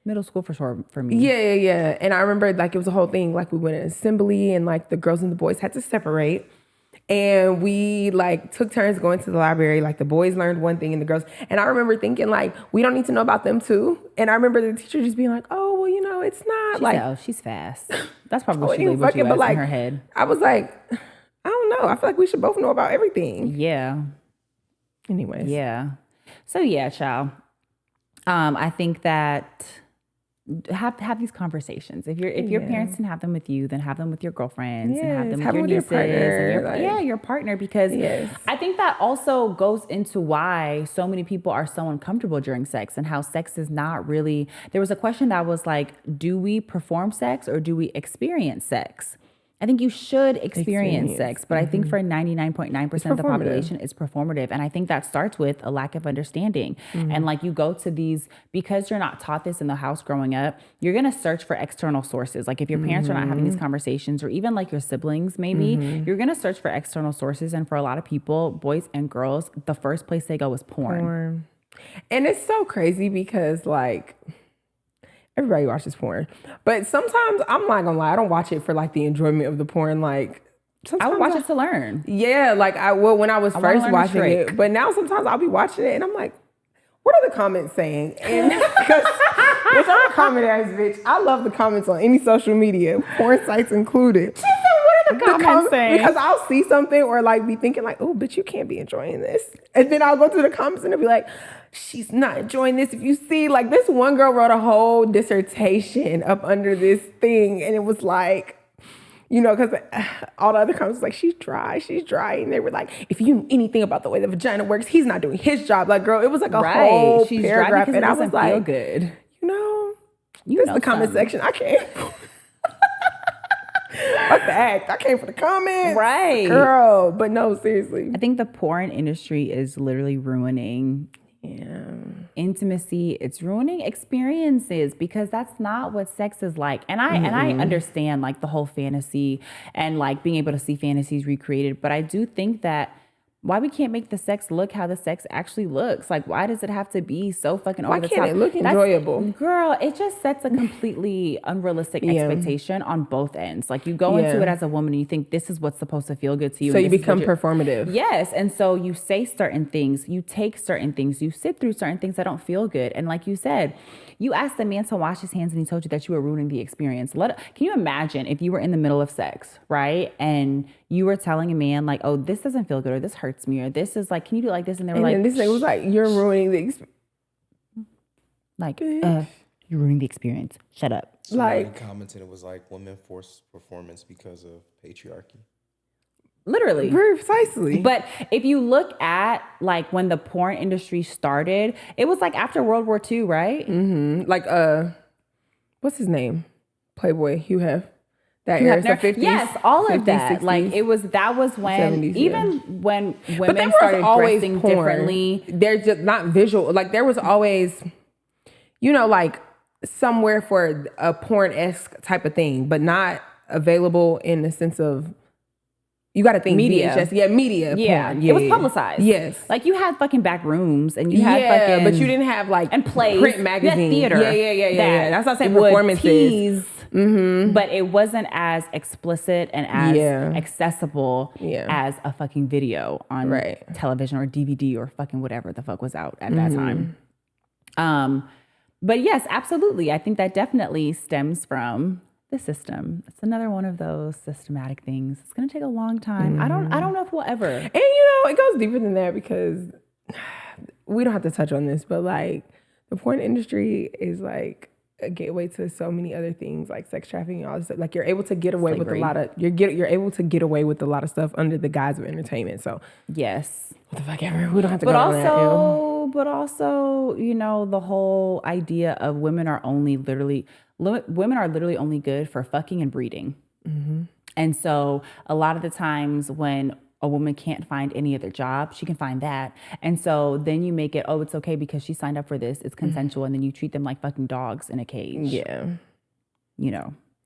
Middle school for sure for me. Yeah. And I remember like it was a whole thing. Like we went in assembly and like the girls and the boys had to separate. And we like took turns going to the library. Like the boys learned one thing and the girls. And I remember thinking like, we don't need to know about them too. And I remember the teacher just being like, oh, well, you know, it's not She like. said, oh, she's fast. That's probably what she was in her head. I was like, I don't know. I feel like we should both know about everything. Yeah. Anyways. Yeah. So yeah, child. I think that have these conversations. If your parents can have them with you, then have them with your girlfriends and have them with your nieces and your partner, because I think that also goes into why so many people are so uncomfortable during sex and how sex is not really. There was a question that was like, do we perform sex or do we experience sex? I think you should experience sex, but I think for 99.9% of the population, it's performative. And I think that starts with a lack of understanding. And like you go to these, because you're not taught this in the house growing up, you're going to search for external sources. Like if your parents are not having these conversations, or even like your siblings, maybe, you're going to search for external sources. And for a lot of people, boys and girls, the first place they go is porn. And it's so crazy because like... everybody watches porn. But sometimes, I'm not gonna lie, I don't watch it for like the enjoyment of the porn. Like, I would watch it to learn. Yeah, like when I was first watching it. But now sometimes I'll be watching it and I'm like, what are the comments saying? And because I'm a comment ass bitch, I love the comments on any social media, porn sites included. What are the comments saying? Because I'll see something or like be thinking like, oh, bitch, you can't be enjoying this. And then I'll go to the comments and it'll be like, she's not enjoying this. If you see, like this one girl wrote a whole dissertation up under this thing. And it was like, you know, because all the other comments was like, she's dry. And they were like, if you knew anything about the way the vagina works, he's not doing his job. Like, girl, it was like a whole she's paragraph. Dry and I was like, feel good. You know, this is the comment section. I can't. Fuck the act. I came for the comments. Right. Girl. But no, seriously. I think the porn industry is literally ruining intimacy. It's ruining experiences because that's not what sex is like. And I understand like the whole fantasy and like being able to see fantasies recreated. But I do think that why we can't make the sex look how the sex actually looks? Like, why does it have to be so fucking over the top? Why can't it look enjoyable? Girl, it just sets a completely unrealistic expectation on both ends. Like, you go into it as a woman and you think this is what's supposed to feel good to you. So you become performative. Yes. And so you say certain things, you take certain things, you sit through certain things that don't feel good. And like you said, you asked the man to wash his hands and he told you that you were ruining the experience. Can you imagine if you were in the middle of sex, right? And you were telling a man like, oh, this doesn't feel good, or this hurts me, or this is like, can you do like this? And they were like, and this thing was like, you're ruining the experience. Like, you're ruining the experience. Shut up. Somebody commented it was like women force performance because of patriarchy. Literally. Precisely. But if you look at like when the porn industry started, it was like after World War II, right? Mm-hmm. Like, what's his name? Playboy, Hugh Hef. That era, the 50s. Yes, all of 50s, that. 60s, like that was when 70s, even when women started dressing differently. They're just not visual. Like there was always, you know, like somewhere for a porn-esque type of thing, but not available in the sense of, you got to think media. VHS. Yeah, media. Yeah. Porn. It was publicized. Yes. Like you had fucking back rooms and you had fucking... but you didn't have like and plays, print magazine. Theater. Yeah. That's what I'm saying. Performances. But it wasn't as explicit and as accessible as a fucking video on television or DVD or fucking whatever the fuck was out at that time. But yes, absolutely. I think that definitely stems from the system. It's another one of those systematic things. It's going to take a long time. I don't know if we'll ever. And it goes deeper than that because we don't have to touch on this, but like the porn industry is like a gateway to so many other things like sex trafficking and all this stuff. Like you're able to get away with a lot of you're able to get away with a lot of stuff under the guise of entertainment. So yes, what the fuck ever. We don't have to go on that. But also, the whole idea of women are literally only good for fucking and breeding. And so a lot of the times when a woman can't find any other job, she can find that. And so then you make it, it's okay because she signed up for this. It's consensual. And then you treat them like fucking dogs in a cage. Yeah.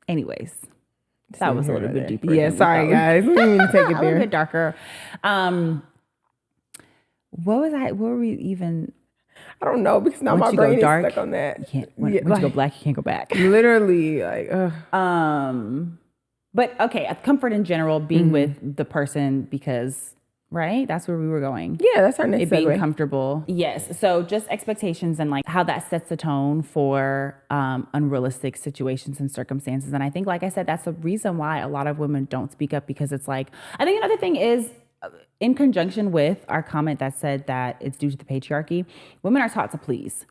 Anyways. That was a little bit deeper. Yeah, sorry guys. We didn't even take it there. A little bit darker. What were we even? I don't know because now my brain is stuck on that. Once you go black, you can't go back. Literally, like. But okay, comfort in general, being with the person because, right? That's where we were going. Yeah, that's our next segue. Being comfortable. Yes. So just expectations and like how that sets the tone for unrealistic situations and circumstances. And I think, like I said, that's the reason why a lot of women don't speak up because it's like, I think another thing is in conjunction with our comment that said that it's due to the patriarchy, women are taught to please.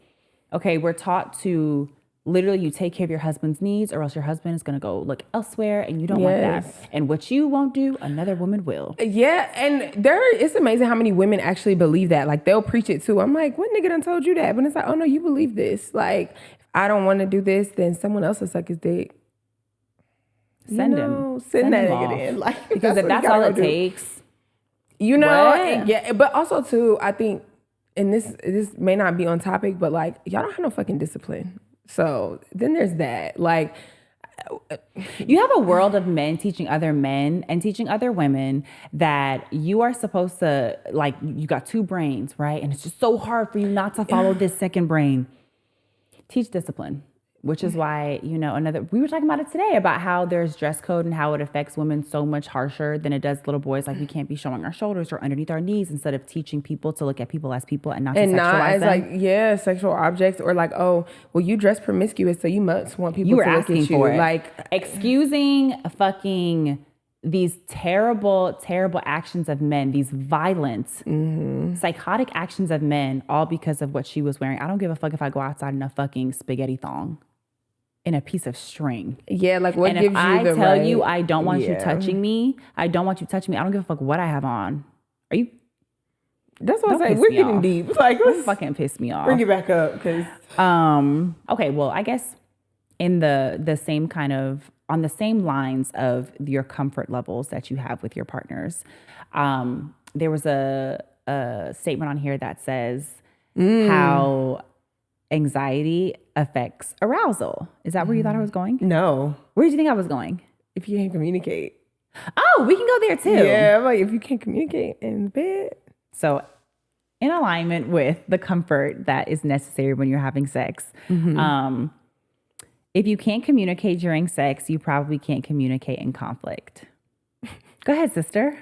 Okay, we're taught to literally you take care of your husband's needs or else your husband is going to go look elsewhere and you don't want that. And what you won't do, another woman will. Yeah. And it's amazing how many women actually believe that. Like they'll preach it too. I'm like, what nigga done told you that? But it's like, oh no, you believe this. Like, if I don't want to do this, then someone else will suck his dick. Send him. Send that him nigga off. in. Like, because if that's all it takes. Yeah. But also too, I think, and this may not be on topic, but like, y'all don't have no fucking discipline. So then there's that. Like, you have a world of men teaching other men and teaching other women that you are supposed to, like, you got two brains, right? And it's just so hard for you not to follow this second brain. Teach discipline. Which is why, we were talking about it today about how there's dress code and how it affects women so much harsher than it does little boys. Like we can't be showing our shoulders or underneath our knees instead of teaching people to look at people as people and not to sexualize them. Sexual objects or like, oh, well, you dress promiscuous, so you must want people to look at you. For it. Like excusing fucking these terrible, terrible actions of men, these violent, psychotic actions of men, all because of what she was wearing. I don't give a fuck if I go outside in a fucking spaghetti thong. In a piece of string. Yeah, like what gives you the right? And if I tell you I don't want you touching me, I don't want you touching me, I don't give a fuck what I have on. Are you? That's what I'm saying. We're getting deep. Like, let's fucking piss me off. Bring it back up, because. Okay, well, I guess in the same kind of, on the same lines of your comfort levels that you have with your partners, there was a statement on here that says how anxiety affects arousal. Is that where you thought I was going? No. Where did you think I was going? If you can't communicate. Oh, we can go there too. Yeah, like if you can't communicate in bed. So in alignment with the comfort that is necessary when you're having sex. If you can't communicate during sex, you probably can't communicate in conflict. Go ahead, sister.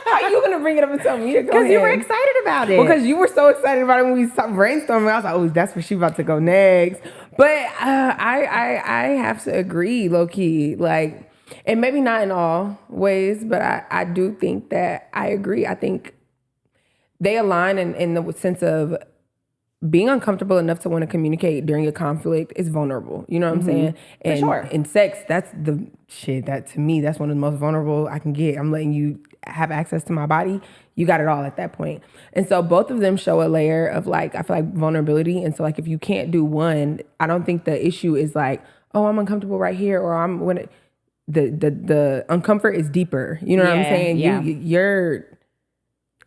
How are you going to bring it up and tell me to go? Because you were excited about it. Because you were so excited about it when we stopped brainstorming. I was like, oh, that's where she's about to go next. But I have to agree, low key. Like, and maybe not in all ways, but I do think that I agree. I think they align in the sense of being uncomfortable enough to want to communicate during a conflict is vulnerable. You know what I'm saying? And for sure. In sex, that's the shit that to me, that's one of the most vulnerable I can get. I'm letting you have access to my body. You got it all at that point. And so both of them show a layer of like, I feel like vulnerability. And so like, if you can't do one, I don't think the issue is like, oh, I'm uncomfortable right here. Or I'm when it, the uncomfort is deeper. You know what I'm saying? Yeah. You're,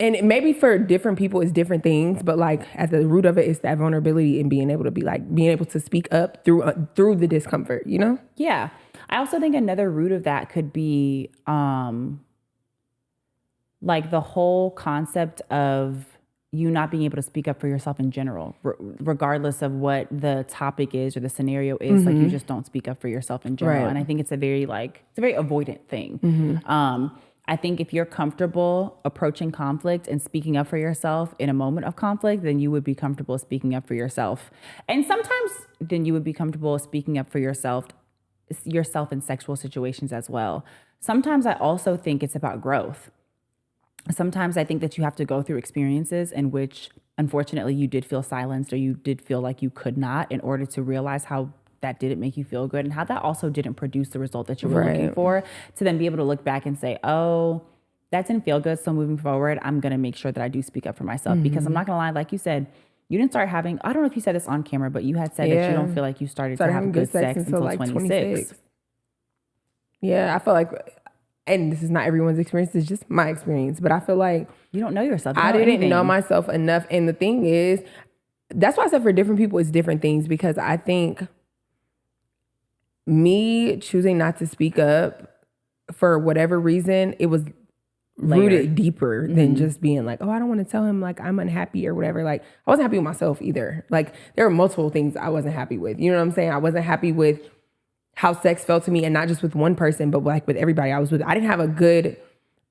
and maybe for different people it's different things, but like at the root of it is that vulnerability and being able to be like, being able to speak up through the discomfort, you know? Yeah. I also think another root of that could be like the whole concept of you not being able to speak up for yourself in general, regardless of what the topic is or the scenario is. Like, you just don't speak up for yourself in general. And I think it's a very avoidant thing. I think if you're comfortable approaching conflict and speaking up for yourself in a moment of conflict, then you would be comfortable speaking up for yourself. And sometimes then you would be comfortable speaking up for yourself in sexual situations as well. Sometimes I also think it's about growth. Sometimes I think that you have to go through experiences in which, unfortunately, you did feel silenced or you did feel like you could not, in order to realize how that didn't make you feel good and how that also didn't produce the result that you were looking for, to then be able to look back and say, oh, that didn't feel good. So moving forward, I'm going to make sure that I do speak up for myself. Because I'm not going to lie, like you said, you didn't start having, I don't know if you said this on camera, but you had said that you don't feel like you started to have good sex until like 26. Yeah, I feel like, and this is not everyone's experience, it's just my experience, but I feel like you don't know yourself. I didn't know myself enough. And the thing is, that's why I said for different people, it's different things, because I think me choosing not to speak up for whatever reason, it was rooted deeper than just being like, oh, I don't want to tell him like I'm unhappy or whatever. Like, I wasn't happy with myself either. Like, there were multiple things I wasn't happy with. You know what I'm saying? I wasn't happy with how sex felt to me, and not just with one person, but like with everybody I was with. I didn't have a good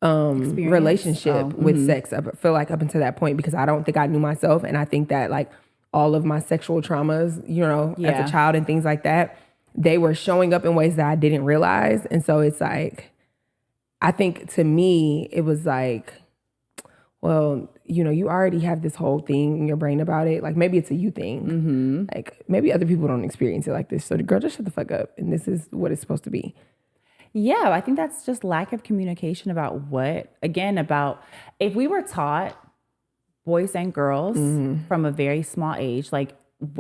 relationship with sex. I feel like up until that point, because I don't think I knew myself. And I think that like all of my sexual traumas, you know, as a child and things like that, they were showing up in ways that I didn't realize. And so it's like, I think to me, it was like, well, you know, you already have this whole thing in your brain about it. Like, maybe it's a you thing. Like, maybe other people don't experience it like this. So the girl, just shut the fuck up. And this is what it's supposed to be. Yeah, I think that's just lack of communication about about if we were taught, boys and girls, from a very small age, like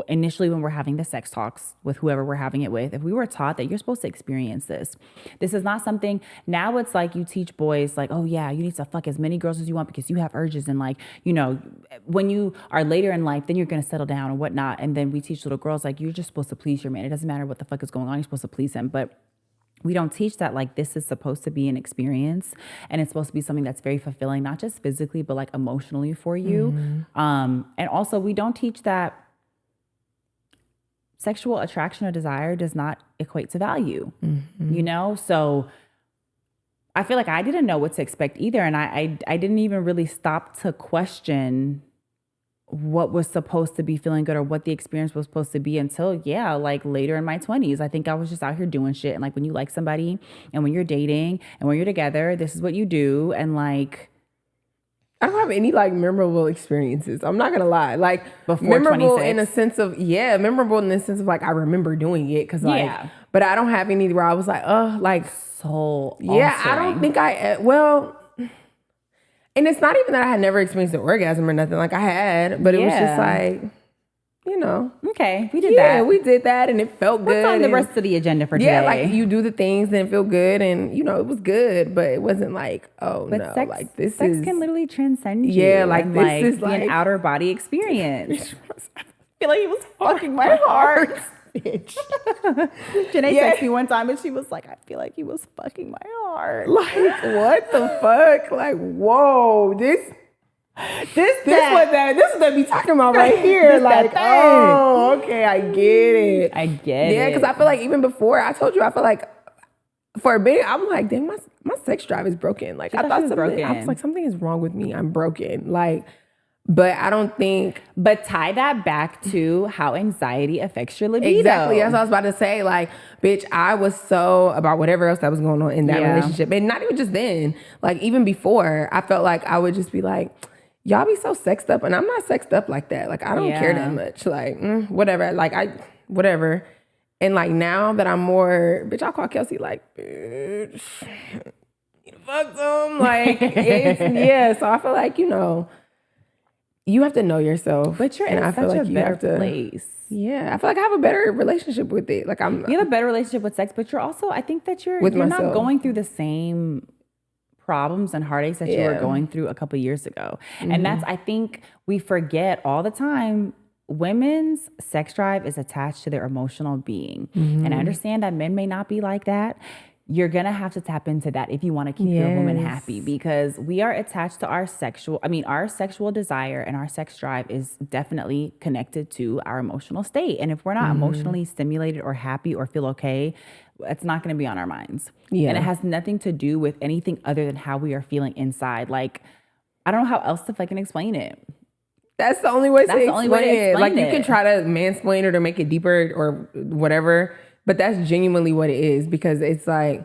initially when we're having the sex talks with whoever we're having it with, if we were taught that you're supposed to experience this is not something, now it's like you teach boys like, oh yeah, you need to fuck as many girls as you want because you have urges, and like, you know, when you are later in life, then you're going to settle down and whatnot. And then we teach little girls like, you're just supposed to please your man. It doesn't matter what the fuck is going on. You're supposed to please him. But we don't teach that like this is supposed to be an experience, and it's supposed to be something that's very fulfilling, not just physically, but like emotionally for you. And also we don't teach that sexual attraction or desire does not equate to value, you know? So I feel like I didn't know what to expect either. And I didn't even really stop to question what was supposed to be feeling good or what the experience was supposed to be until, like later in my 20s. I think I was just out here doing shit. And like, when you like somebody and when you're dating and when you're together, this is what you do. And like, I don't have any like memorable experiences. I'm not gonna lie. Like, before memorable 26. in a sense of memorable in the sense of like I remember doing it, because like, but I don't have any where I was like, like soul. I don't think and it's not even that I had never experienced an orgasm or nothing. Like, I had, but it was just like, you know. Okay, we did that. Yeah, we did that, and it felt good. What's on the rest of the agenda for today? Yeah, like you do the things and feel good, and you know, it was good, but it wasn't like, oh but no, sex, like this sex can literally transcend you. Yeah, like and, this is like an outer body experience. I feel like he was fucking my heart. Bitch. Janae texted me one time and she was like, I feel like he was fucking my heart. Like, what the fuck? Like, whoa, this is what we talking about right here. Like, oh, okay, I get it. Yeah, because I feel like even before, I told you, I feel like for a bit, I'm like, dang, my sex drive is broken. Like, I thought something, I was like, something is wrong with me. I'm broken. Like, but I don't think. But tie that back to how anxiety affects your libido. Exactly. That's what I was about to say. Like, bitch, I was so about whatever else that was going on in that relationship. And not even just then. Like, even before, I felt like I would just be like, y'all be so sexed up. And I'm not sexed up like that. Like, I don't care that much. Like, whatever. Like, whatever. And like, now that I'm more, bitch, I'll call Kelsey like, bitch, you fuck them. Like, it's, so I feel like, you know, you have to know yourself. But you're in such a better place. Yeah. I feel like I have a better relationship with it. Like, you have a better relationship with sex, but you're also, I think that you're not going through the same problems and heartaches that you were going through a couple years ago. And that's, I think we forget all the time, women's sex drive is attached to their emotional being. And I understand that men may not be like that. You're going to have to tap into that if you want to keep your woman happy, because we are attached to our sexual desire, and our sex drive is definitely connected to our emotional state. And if we're not emotionally stimulated or happy or feel okay, it's not going to be on our minds. And it has nothing to do with anything other than how we are feeling inside. Like, I don't know how else to fucking explain it. That's the only way to explain it. Like, you can try to mansplain it or make it deeper or whatever, but that's genuinely what it is, because it's like,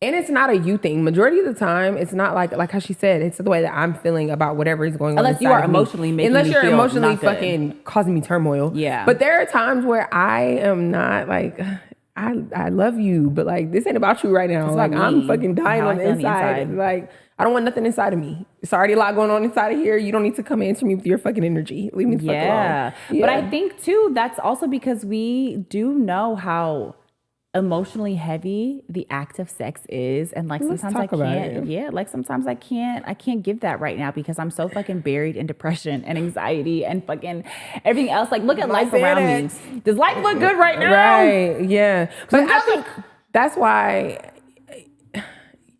and it's not a you thing. Majority of the time, it's not like how she said, it's the way that I'm feeling about whatever is going on. Unless you are emotionally making me feel Unless you're emotionally fucking causing me turmoil. Yeah. But there are times where I am not like, I love you, but like, this ain't about you right now. Like, I'm fucking dying on the inside. Like, I don't want nothing inside of me. It's already a lot going on inside of here. You don't need to come answer me with your fucking energy. Leave me the fuck alone. Yeah. But I think too, that's also because we do know how emotionally heavy the act of sex is, and like sometimes I can't. Like sometimes I can't give that right now because I'm so fucking buried in depression and anxiety and fucking everything else. Like, look at life around me. Does life look good right now? Right. Yeah. But I think that's why,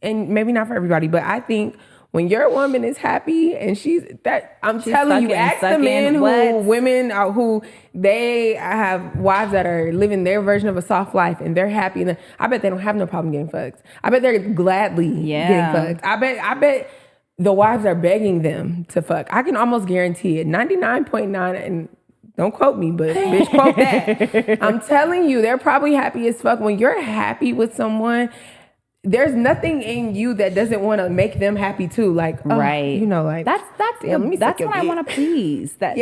and maybe not for everybody, but I think when your woman is happy and she's telling you, ask the men who they have wives that are living their version of a soft life and they're happy, and I bet they don't have no problem getting fucked. I bet they're gladly getting fucked. I bet the wives are begging them to fuck. I can almost guarantee it. 99.9, and don't quote me, but bitch, quote that. I'm telling you, they're probably happy as fuck. When you're happy with someone, there's nothing in you that doesn't want to make them happy too. Like, right. You know, like that's what I want to please. That's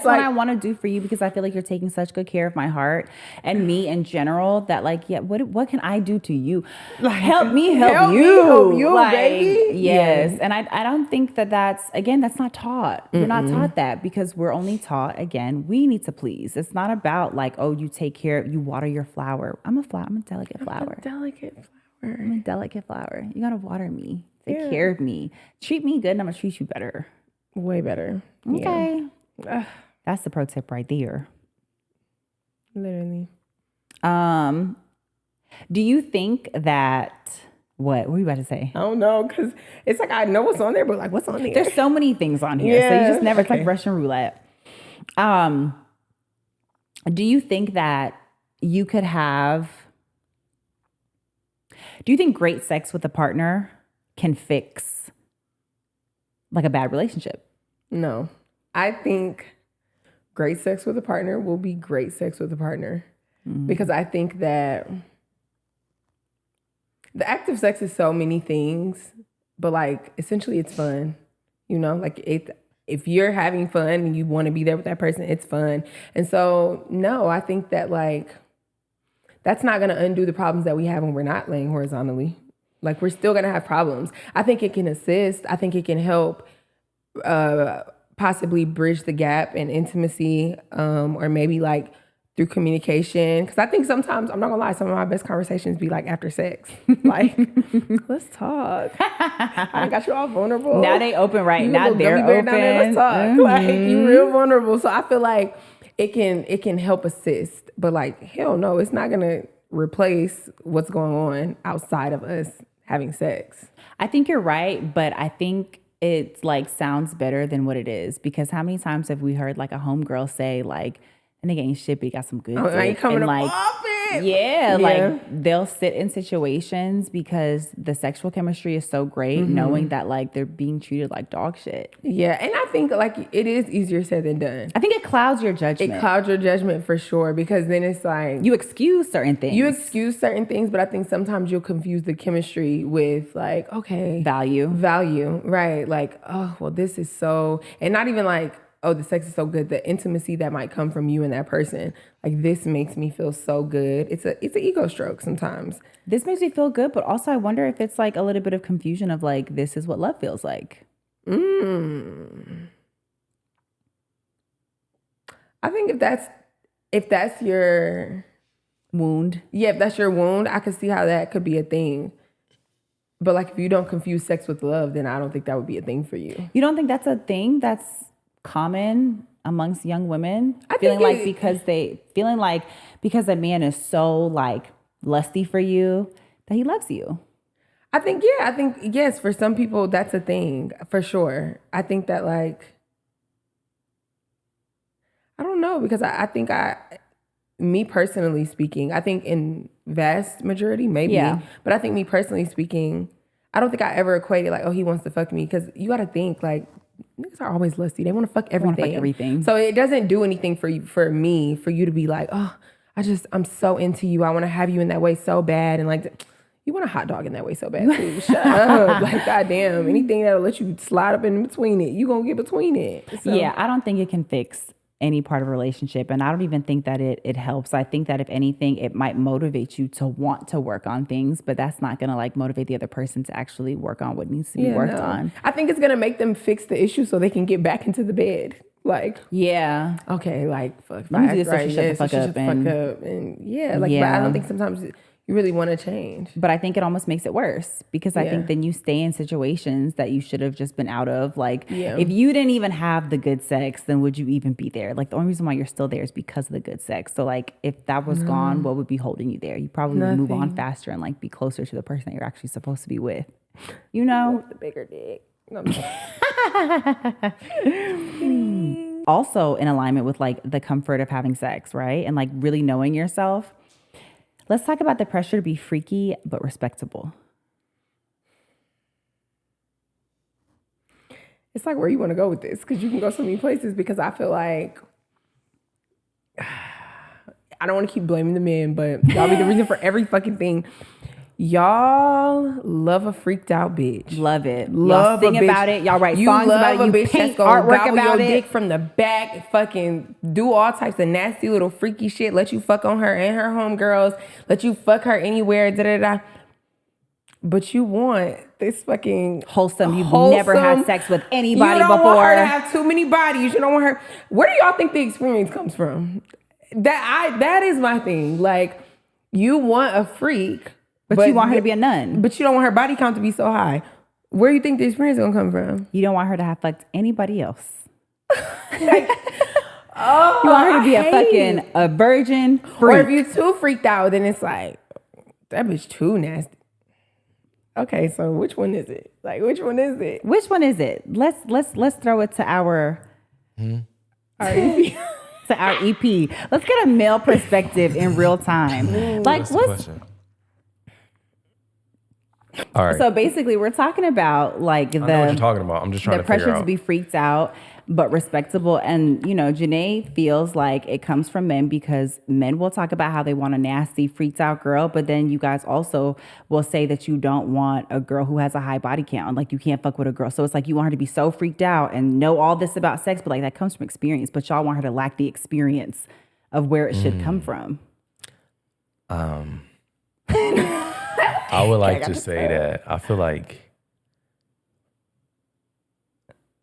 what I want to do for you, because I feel like you're taking such good care of my heart and me in general, that like, what can I do to you? Like, help me help you, like, baby. Yes. And I don't think that's not taught. We're not taught that, because we're only taught, again, we need to please. It's not about like, oh, you take care, you water your flower. I'm a delicate flower. I'm a delicate flower. You gotta water me. Take care of me. Treat me good, and I'm gonna treat you better. Way better. Okay. Yeah. That's the pro tip right there. Literally. Do you think that what were you about to say? I don't know, because it's like I know what's on there, but like, what's on there? There's so many things on here, so you just never. It's like Russian roulette. Do you think that you could have? Do you think great sex with a partner can fix like a bad relationship? No. I think great sex with a partner will be great sex with a partner. Because I think that the act of sex is so many things, but like essentially it's fun. You know, like if you're having fun and you want to be there with that person, it's fun. And so, no, I think that like, that's not going to undo the problems that we have when we're not laying horizontally. Like, we're still going to have problems. I think it can assist. I think it can help possibly bridge the gap in intimacy, or maybe like through communication. Because I think sometimes, I'm not going to lie, some of my best conversations be like after sex. Like, let's talk. I got you all vulnerable. Now they open right now. They're open. Down there, let's talk. Like, you real vulnerable. So I feel like it can help assist. But like, hell no, it's not going to replace what's going on outside of us having sex. I think you're right, but I think it's like sounds better than what it is, because how many times have we heard like a homegirl say like, a nigga ain't shit, but he got some good dick. Ain't coming and like, like they'll sit in situations because the sexual chemistry is so great, knowing that like they're being treated like dog shit. Yeah, and I think like it is easier said than done. I think it clouds your judgment. It clouds your judgment for sure, because then it's like you excuse certain things. But I think sometimes you'll confuse the chemistry with like, okay, value, right? Like, oh, well, this is so, and not even like, oh, the sex is so good. The intimacy that might come from you and that person, like, this makes me feel so good. It's an ego stroke sometimes. This makes me feel good, but also I wonder if it's like a little bit of confusion of like, this is what love feels like. I think if that's your wound, if that's your wound, I could see how that could be a thing. But like, if you don't confuse sex with love, then I don't think that would be a thing for you. You don't think that's a thing that's common amongst young women, I feeling think like because a man is so like lusty for you that he loves you. I think yes, for some people that's a thing for sure. I think that like, I don't know, because I think me personally speaking, I think in vast majority, maybe, but I think me personally speaking, I don't think I ever equated like, oh, he wants to fuck me, because you got to think like niggas are always lusty. They want to fuck everything. So it doesn't do anything for you, for you to be like, oh, I'm so into you. I want to have you in that way so bad, and like. You want a hot dog in that way so bad too. Shut up. Like, goddamn, anything that'll let you slide up in between it, you gonna get between it. So. Yeah, I don't think it can fix any part of a relationship. And I don't even think that it helps. I think that if anything, it might motivate you to want to work on things, but that's not gonna like motivate the other person to actually work on what needs to be worked on. I think it's gonna make them fix the issue so they can get back into the bed. Like, yeah. Okay, like, fuck. Let me do this so she shut the fuck up. And yeah, like, but I don't think sometimes you really want to change. But I think it almost makes it worse, because I think then you stay in situations that you should have just been out of. Like, if you didn't even have the good sex, then would you even be there? Like, the only reason why you're still there is because of the good sex. So, like, if that was gone, what would be holding you there? You probably would move on faster and, like, be closer to the person that you're actually supposed to be with. You know? The bigger dick. No, also in alignment with, like, the comfort of having sex, right? And, like, really knowing yourself. Let's talk about the pressure to be freaky but respectable. It's like where you want to go with this, because you can go so many places, because I feel like I don't want to keep blaming the men, but y'all be the reason for every fucking thing. Y'all love a freaked out bitch. Love it. Y'all sing about it. Y'all write songs about it. You paint artwork about it. Dick from the back, fucking do all types of nasty little freaky shit. Let you fuck on her and her homegirls. Let you fuck her anywhere. Da da da. But you want this fucking wholesome. You've never had sex with anybody before. You don't want her to have too many bodies. You don't want her. Where do y'all think the experience comes from? That is my thing. Like, you want a freak. But you want her to be a nun. But you don't want her body count to be so high. Where do you think the experience is going to come from? You don't want her to have fucked anybody else. Like, oh, you want her to be a virgin freak. Or if you're too freaked out, then it's like, that bitch too nasty. Okay, so which one is it? Like, which one is it? Which one is it? Let's throw it to our EP. To our EP. Let's get a male perspective in real time. Like, what's all right. So basically, we're talking about like I know what you're talking about. I'm just trying to figure out. The pressure to be freaked out, but respectable. And, you know, Janae feels like it comes from men, because men will talk about how they want a nasty, freaked out girl. But then you guys also will say that you don't want a girl who has a high body count. Like, you can't fuck with a girl. So it's like you want her to be so freaked out and know all this about sex. But like, that comes from experience. But y'all want her to lack the experience of where it should come from. I would like to say that I feel like,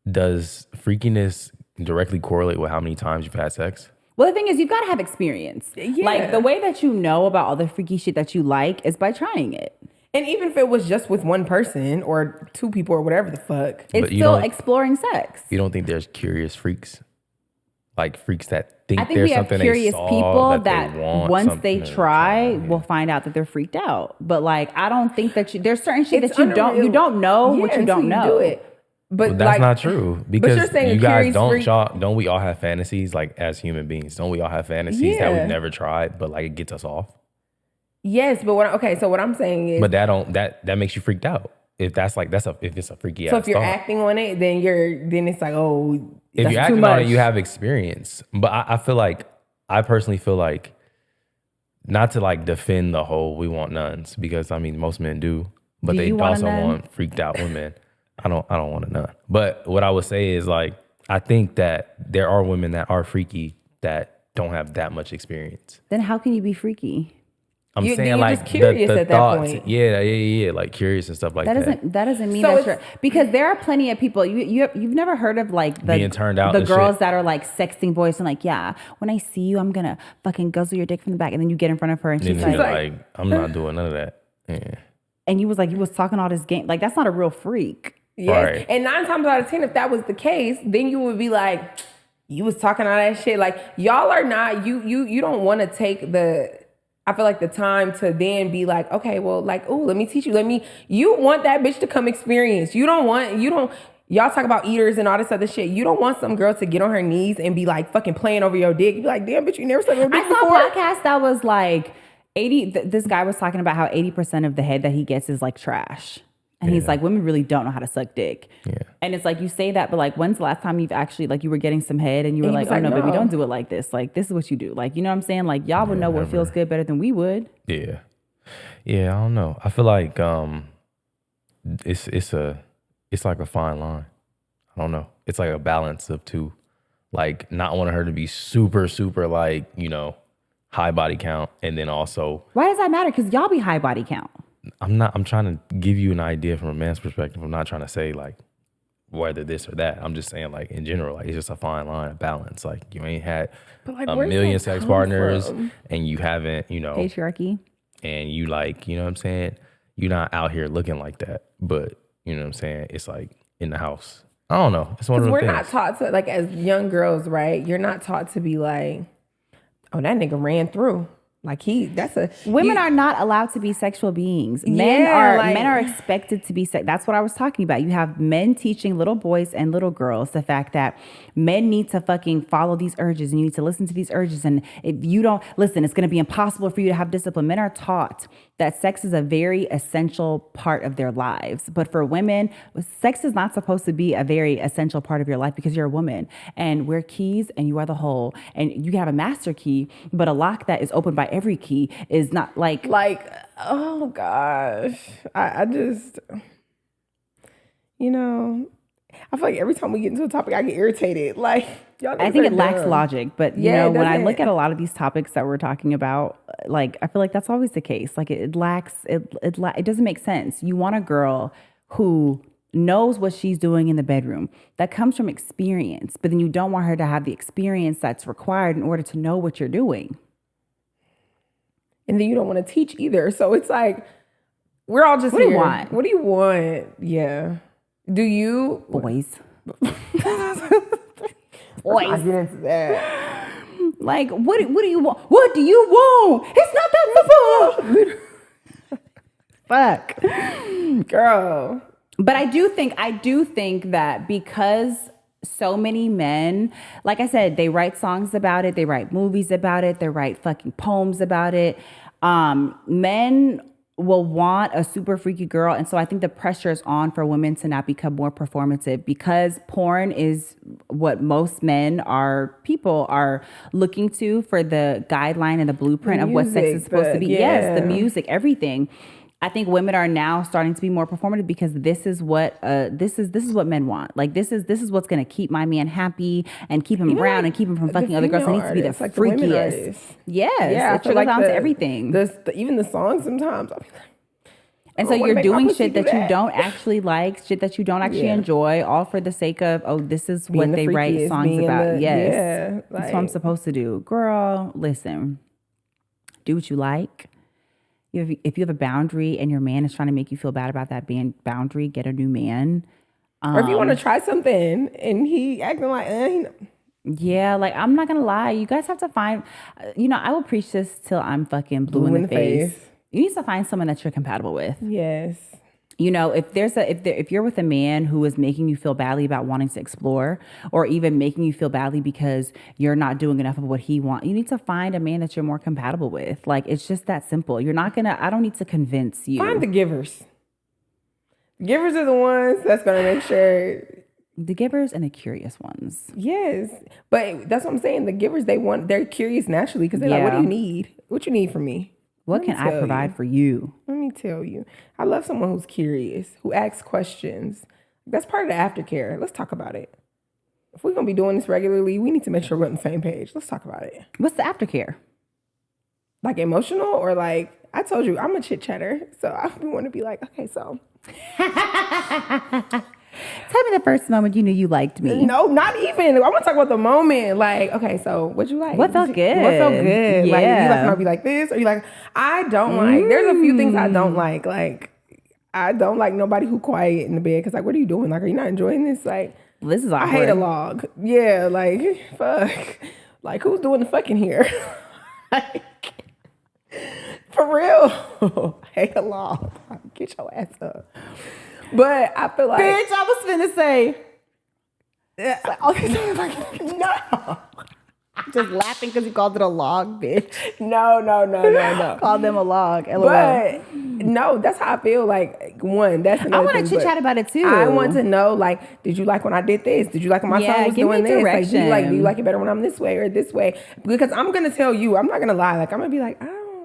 does freakiness directly correlate with how many times you've had sex? Well, the thing is, you've got to have experience. Yeah. Like, the way that you know about all the freaky shit that you like is by trying it. And even if it was just with one person or two people or whatever the fuck, it's still exploring sex. You don't think there's curious freaks? Like freaks that think I think there's we have something curious they saw people that they want, once they try will find out that they're freaked out. But like, I don't think that there's certain shit that you don't know what you don't know. Do it. But that's like, not true, because you're saying you guys don't we all have fantasies, like, as human beings? Don't we all have fantasies that we've never tried, but like it gets us off? Yes, but what I'm saying is, but that makes you freaked out. If that's like if it's a freaky ass. So if you're acting on it, then it's like, oh. If you're acting on it, you have experience. But I personally feel like, not to like defend the whole we want nuns, because I mean most men do, but they also want freaked out women. I don't want a nun. But what I would say is, like, I think that there are women that are freaky that don't have that much experience. Then how can you be freaky? I'm saying, you're like, just curious the at thoughts, that point. Yeah, like curious and stuff like that. That doesn't mean that's right, because there are plenty of people you've never heard of, like, being turned out, the girls that are like sexting boys and like, yeah, when I see you, I'm gonna fucking guzzle your dick from the back, and then you get in front of her and she's like, I'm not doing none of that. Yeah. And you was talking all this game, like, that's not a real freak. Yes. Right. And 9 times out of 10, if that was the case, then you would be like, you was talking all that shit. Like, y'all are not, you don't want to take I feel like the time to then be like, okay, well, like, oh, let me teach you. You want that bitch to come experience. Y'all talk about eaters and all this other shit. You don't want some girl to get on her knees and be like fucking playing over your dick. You be like, damn, bitch, you never sucked my dick before. I saw a podcast that was like 80. This guy was talking about how 80% of the head that he gets is like trash. And he's like, women really don't know how to suck dick. Yeah. And it's like, you say that, but like, when's the last time you've actually, like, you were getting some head and you were like, oh no, baby, don't do it like this. Like, this is what you do. Like, you know what I'm saying? Like, y'all would know what feels good better than we would. Yeah. Yeah, I don't know. I feel like it's like a fine line. I don't know. It's like a balance of two. Like, not wanting her to be super, super, like, you know, high body count. And then also. Why does that matter? Because y'all be high body count. I'm trying to give you an idea from a man's perspective. I'm not trying to say like whether this or that. I'm just saying like in general, like it's just a fine line of balance. Like you ain't had a million sex partners and you haven't, you know, patriarchy. And you like, you know what I'm saying? You're not out here looking like that. But you know what I'm saying? It's like in the house. I don't know. It's one of those things. We're not taught to, like, as young girls, right? You're not taught to be like, oh, that nigga ran through. Like women are not allowed to be sexual beings. Men are expected to be that's what I was talking about. You have men teaching little boys and little girls the fact that men need to fucking follow these urges and you need to listen to these urges. And if you don't listen, it's going to be impossible for you to have discipline. Men are taught that sex is a very essential part of their lives. But for women, sex is not supposed to be a very essential part of your life because you're a woman and we're keys and you are the whole. And you can have a master key, but a lock that is opened by every key is not like, oh gosh. I just, you know, I feel like every time we get into a topic, I get irritated. Like, I think it lacks logic, but you know, when I look at a lot of these topics that we're talking about, like, I feel like that's always the case. Like it doesn't make sense. You want a girl who knows what she's doing in the bedroom. That comes from experience, but then you don't want her to have the experience that's required in order to know what you're doing. And then you don't want to teach either. So it's like, we're all just What do you want? What do you want? Yeah. Do you? Boys. Boys. I get into that. Like, what do you want? What do you want? It's not that simple. Fuck. Girl. But I do think that because so many men, like I said, they write songs about it, they write movies about it, they write fucking poems about it. Men will want a super freaky girl. And so I think the pressure is on for women to not become more performative because porn is what most people are looking to for the guideline and the blueprint of what sex is supposed to be. Yeah. Yes, the music, everything. I think women are now starting to be more performative because this is what men want. Like this is what's going to keep my man happy and keep him around and keep him from fucking other girls. It needs to be the freakiest. Yes, yeah, it trickles down to everything. Even the songs sometimes. I'll be like, and so you're doing shit that you don't actually like, shit that you don't actually enjoy, all for the sake of this is what they write songs about. Yes, that's what I'm supposed to do. Girl, listen, do what you like. If you have a boundary and your man is trying to make you feel bad about that boundary, get a new man. Or if you want to try something and he acting like, yeah, like I'm not gonna lie, you guys have to find. I will preach this till I'm fucking blue in the face. You need to find someone that you're compatible with. Yes. If you're with a man who is making you feel badly about wanting to explore or even making you feel badly because you're not doing enough of what he wants, you need to find a man that you're more compatible with. Like, it's just that simple. I don't need to convince you. Find the givers. Givers are the ones that's going to make sure. The givers and the curious ones. Yes. But that's what I'm saying. The givers, they're curious naturally because they're like, what do you need? What you need from me? What can I provide for you? Let me tell you. I love someone who's curious, who asks questions. That's part of the aftercare. Let's talk about it. If we're going to be doing this regularly, we need to make sure we're on the same page. Let's talk about it. What's the aftercare? Like emotional or like, I told you, I'm a chit chatter. So I want to be like, okay, so. Tell me the first moment you knew you liked me. No, not even. I want to talk about the moment. Like, okay, so what'd you like? What felt good? What felt good? Yeah. Like, you like to be like this? Or you like, I don't like. There's a few things I don't like. Like, I don't like nobody who quiet in the bed. Because, like, what are you doing? Like, are you not enjoying this? Like, This is awkward. I hate a log. Yeah, like, fuck. Like, who's doing the fucking here? Like, for real. I hate a log. Get your ass up. But I feel like... Bitch, I was finna say... Like, all these things like, no. Just laughing because you called it a log, bitch. No. Called them a log. LOL. But no, that's how I feel. Like, one, that's another I want to chit chat about it too. I want to know, like, did you like when I did this? Did you like when my son was doing this? Like, do you like it better when I'm this way or this way? Because I'm gonna tell you, I'm not gonna lie. Like, I'm gonna be like,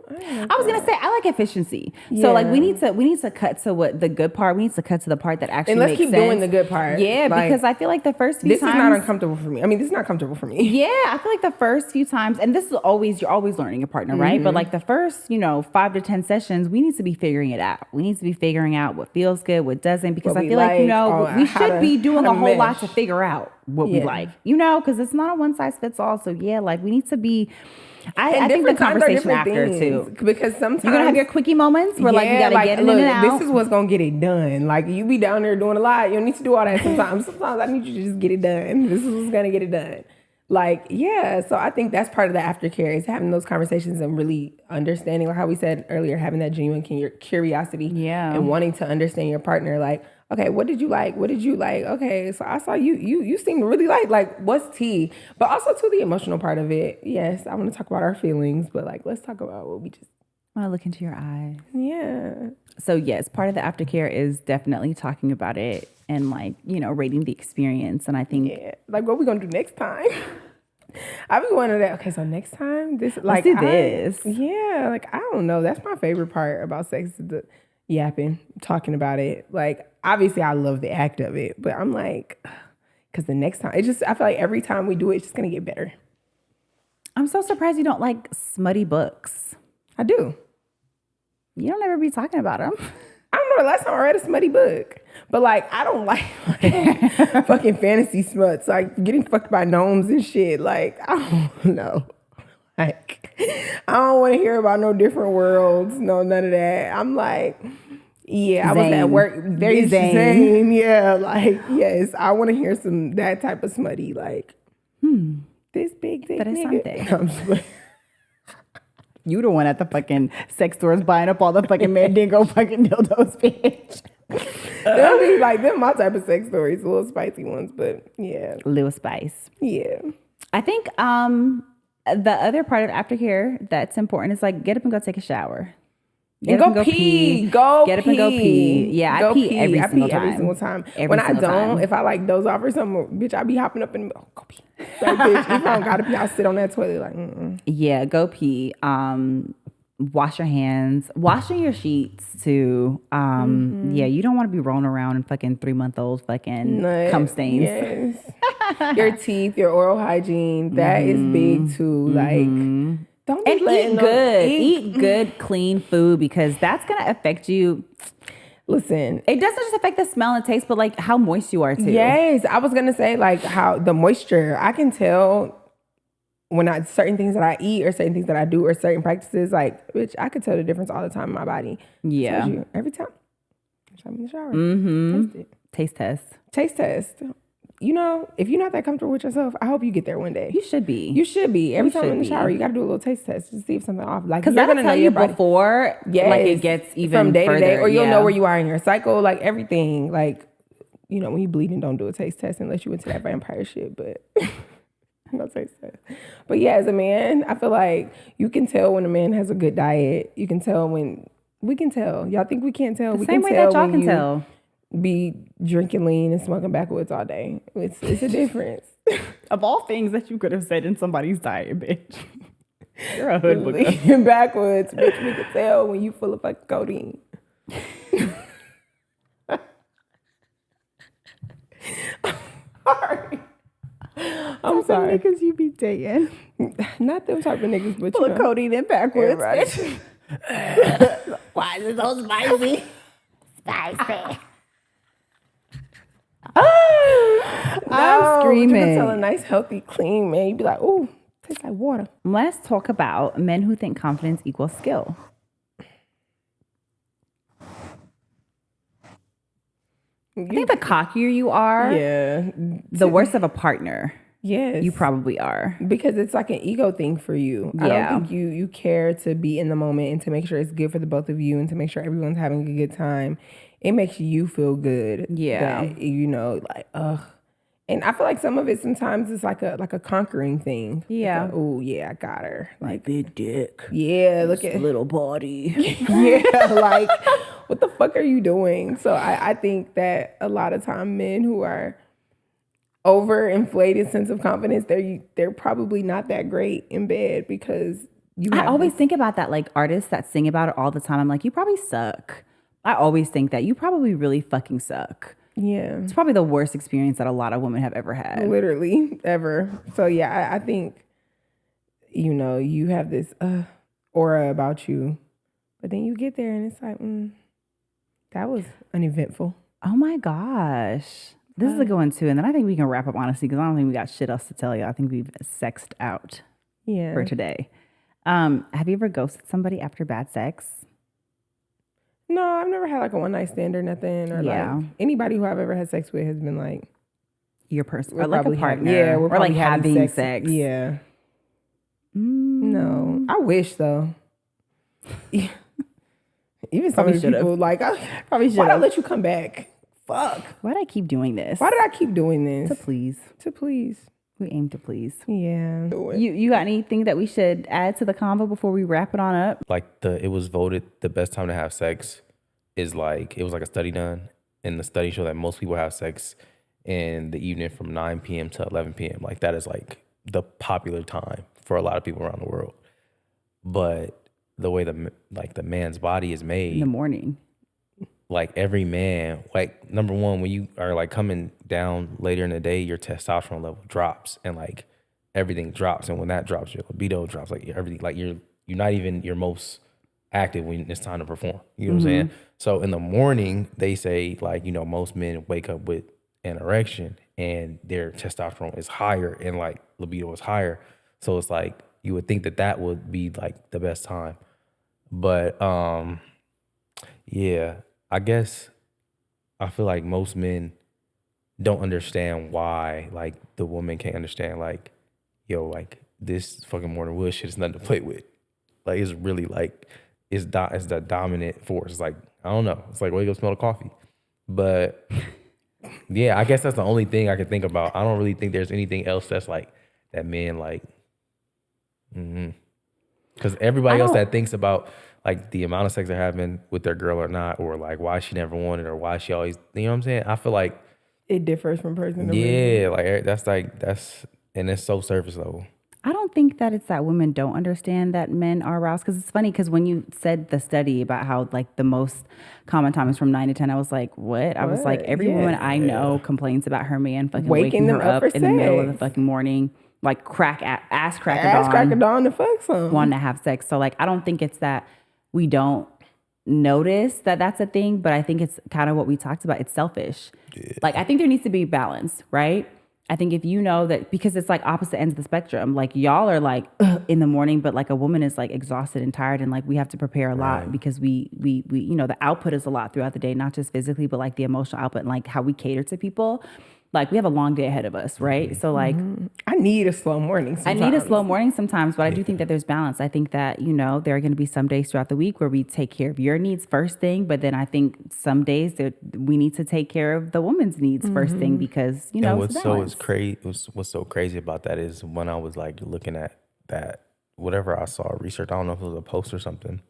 I was gonna say I like efficiency. So like we need to cut to what the good part. We need to cut to the part that actually makes sense. And let's keep doing the good part. Yeah, like, because I feel like the first few times this is not uncomfortable for me. I mean, this is not comfortable for me. Yeah, I feel like the first few times, and this is always you're always learning your partner, right? But like the first 5 to 10 sessions, we need to be figuring it out. We need to be figuring out what feels good, what doesn't, because I feel like we should be doing a whole lot to figure out what we like, because it's not a one size fits all. So yeah, like we need to be. I think the conversation after too, because sometimes you're gonna have your quickie moments where like you gotta get in and out. This is what's gonna get it done. Like you be down there doing a lot. You don't need to do all that sometimes. Sometimes I need you to just get it done. This is what's gonna get it done. Like, yeah. So I think that's part of the aftercare is having those conversations and really understanding, like how we said earlier, having that genuine curiosity, and wanting to understand your partner. Like, okay, what did you like? What did you like? Okay, so I saw you seem to really like what's tea? But also to the emotional part of it. Yes, I want to talk about our feelings, but like let's talk about what we just I want to look into your eyes. Yeah. So yes, part of the aftercare is definitely talking about it and like, rating the experience. And I think like what we gonna do next time? I be wondering that. Okay, so next time this like let's do this. Yeah, like I don't know. That's my favorite part about sex, the yapping, talking about it. Like obviously I love the act of it, but I'm like, because the next time I feel like every time we do it, it's just gonna get better. I'm so surprised you don't like smutty books. I do. You don't ever be talking about them. I don't know the last time I read a smutty book. But like I don't like fucking fantasy smuts, like getting fucked by gnomes and shit. Like I don't know. Like I don't want to hear about no different worlds, no none of that. I'm like, yeah, I was at work, very Zane. Yeah, like yes, I want to hear some that type of smutty. Like this big dick that is nigga. Something. You the one at the fucking sex stores buying up all the fucking Mandingo fucking dildos, bitch. They'll be like, they're my type of sex stories, little spicy ones, but yeah. Little spice. Yeah. I think the other part of aftercare that's important is like get up and go take a shower. Get up and go pee. Get up and go pee. Yeah, I pee every single time. When I don't, if I like doze off or something, bitch, I be hopping up and go pee. Like, bitch, if I don't gotta pee, I'll sit on that toilet like, Yeah, go pee. Wash your hands. Washing your sheets too. Yeah, you don't want to be rolling around in fucking 3-month-old fucking cum stains. Yes. Your teeth, your oral hygiene, that is big too. Like, don't be eat good. Eat good, clean food because that's gonna affect you. Listen, it doesn't just affect the smell and taste, but like how moist you are too. Yes, I was gonna say like how the moisture. I can tell when certain things that I eat or certain things that I do or certain practices. Like, bitch, I could tell the difference all the time in my body. Yeah, every time. I'm in the shower. Taste it. Taste test. If you're not that comfortable with yourself, I hope you get there one day. You should be. Every time in the shower, you got to do a little taste test to see if something off. Like, because that'll tell you before, like it gets even from day further, to day, or you'll know where you are in your cycle. Like everything, like when you bleeding, don't do a taste test unless you into that vampire shit. But no taste test. But yeah, as a man, I feel like you can tell when a man has a good diet. You can tell when we can tell. Y'all think we can't tell? The same way that y'all can tell. Be drinking lean and smoking backwoods all day. It's a difference. Of all things that you could have said in somebody's diet, bitch. You're a hood booker. Lean backwoods, bitch. We can tell when you full of fucking codeine. Sorry. I'm sorry. Niggas you be dating. Not them type of niggas, but full of codeine and backwoods. Bitch. Why is it so spicy? Spicy. I'm screaming. You can tell a nice, healthy, clean man. You'd be like, ooh, tastes like water. Let's talk about men who think confidence equals skill. I think the cockier you are, the worse of a partner. Yes. You probably are. Because it's like an ego thing for you. Yeah. I don't think you care to be in the moment and to make sure it's good for the both of you and to make sure everyone's having a good time. It makes you feel good. Yeah. That, like, ugh. And I feel like some of it sometimes is like a conquering thing. Yeah. Like oh yeah, I got her. Like big dick. Yeah, look at little body. Yeah, like what the fuck are you doing? So I think that a lot of time men who are overinflated sense of confidence, they're probably not that great in bed because I always think about that, like artists that sing about it all the time. I'm like, you probably suck. I always think that you probably really fucking suck. Yeah. It's probably the worst experience that a lot of women have ever had. Literally, ever. So yeah, I think, you have this aura about you, but then you get there and it's like, that was uneventful. Oh my gosh. This is a good one too. And then I think we can wrap up honestly because I don't think we got shit else to tell you. I think we've sexed out for today. Have you ever ghosted somebody after bad sex? No, I've never had like a one night stand or nothing. Or like anybody who I've ever had sex with has been like your person or like a partner. We're or like having sex. Yeah. No, I wish though. Even some of people like I probably should. Why'd I let you come back? Fuck. Why'd I keep doing this? Why did I keep doing this? To please. We aim to please. Yeah. You got anything that we should add to the convo before we wrap it on up? Like it was voted the best time to have sex is like, it was like a study done, and the study showed that most people have sex in the evening from 9 p.m. to 11 p.m. Like that is like the popular time for a lot of people around the world. But the way the man's body is made in the morning. Like every man, like number one, when you are like coming down later in the day, your testosterone level drops and like everything drops. And when that drops, your libido drops, like everything, like you're not even your most active when it's time to perform. You know what I'm saying? So in the morning, they say like, most men wake up with an erection and their testosterone is higher and like libido is higher. So it's like, you would think that would be like the best time. But yeah. I guess I feel like most men don't understand why, like, the woman can't understand, like, yo, like, this fucking morning wood shit is nothing to play with. Like, it's really, like, it's the dominant force. It's like, I don't know. It's like, well, you go smell the coffee. But, yeah, I guess that's the only thing I can think about. I don't really think there's anything else that's, like, that men, like, Because everybody else that thinks about, like, the amount of sex they're having with their girl or not, or like why she never wanted or why she always, you know what I'm saying? I feel like it differs from person to person. Yeah, like and it's so surface level. I don't think that it's that women don't understand that men are aroused, because it's funny because when you said the study about how like the most common time is from 9 to 10, I was like, what? I was like, every woman I know complains about her man fucking waking her up in the middle of the fucking morning, like ass crack of dawn to fuck some, wanting to have sex. So like, I don't think it's that we don't notice that that's a thing, but I think it's kind of what we talked about. It's selfish. Yeah. Like, I think there needs to be balance, right? I think if you know that, because it's like opposite ends of the spectrum, like y'all are like in the morning, but like a woman is like exhausted and tired, and like we have to prepare a lot because we the output is a lot throughout the day, not just physically, but like the emotional output and like how we cater to people. Like we have a long day ahead of us, right? So like, I need a slow morning sometimes. But I do think that there's balance. I think that, there are going to be some days throughout the week where we take care of your needs first thing. But then I think some days that we need to take care of the woman's needs first thing, because, what's so crazy about that is when I was like looking at that, whatever I saw research, I don't know if it was a post or something,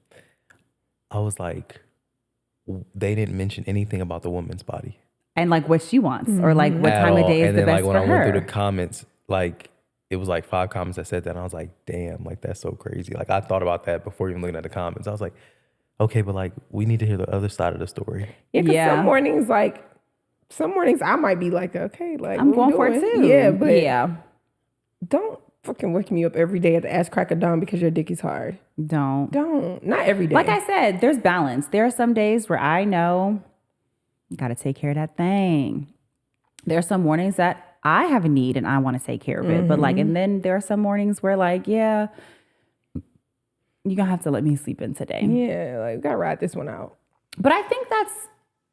I was like, they didn't mention anything about the woman's body. And like what she wants, or like what time of day is the best for her. And then like when I went through the comments, like it was like 5 comments that said that, and I was like, damn, like that's so crazy. Like I thought about that before even looking at the comments. I was like, okay, but like we need to hear the other side of the story. Yeah, because some mornings I might be like, okay, like I'm going for it too. Yeah, but don't fucking wake me up every day at the ass crack of dawn because your dick is hard. Don't. Not every day. Like I said, there's balance. There are some days where I know got to take care of that thing. There are some mornings that I have a need and I want to take care of it. But like, and then there are some mornings where like, yeah, you're going to have to let me sleep in today. Yeah, like we got to ride this one out. But I think that's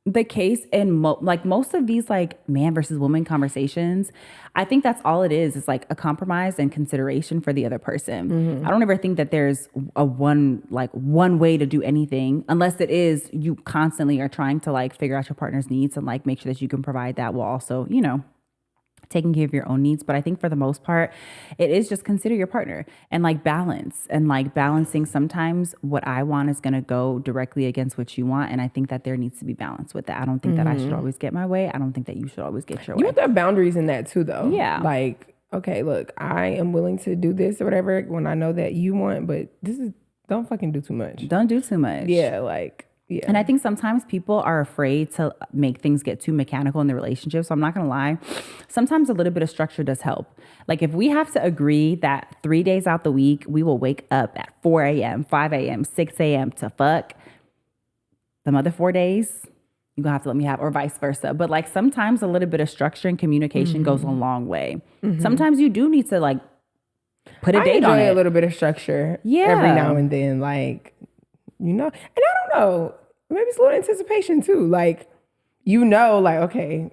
the case in most of these like man versus woman conversations. I think that's all it is like a compromise and consideration for the other person. I don't ever think that there's a one way to do anything, unless it is you constantly are trying to like figure out your partner's needs and like make sure that you can provide that while also, you know, taking care of your own needs. But I think for the most part, it is just consider your partner and like balance and like balancing. Sometimes what I want is going to go directly against what you want. And I think that there needs to be balance with that. I don't think that I should always get my way. I don't think that you should always get your way. You have to have boundaries in that too, though. Yeah. Like, okay, look, I am willing to do this or whatever when I know that you want, but don't fucking do too much. Don't do too much. Yeah, like, yeah. And I think sometimes people are afraid to make things get too mechanical in the relationship. So I'm not going to lie. Sometimes a little bit of structure does help. Like if we have to agree that 3 days out the week, we will wake up at 4 a.m., 5 a.m., 6 a.m. to fuck, the other 4 days, you're going to have to let me have, or vice versa. But like sometimes a little bit of structure and communication goes a long way. Sometimes you do need to like put a date on it. I enjoy a little bit of structure every now and then. Like, you know, and I don't know. Maybe it's a little anticipation too. Like, you know, like, okay,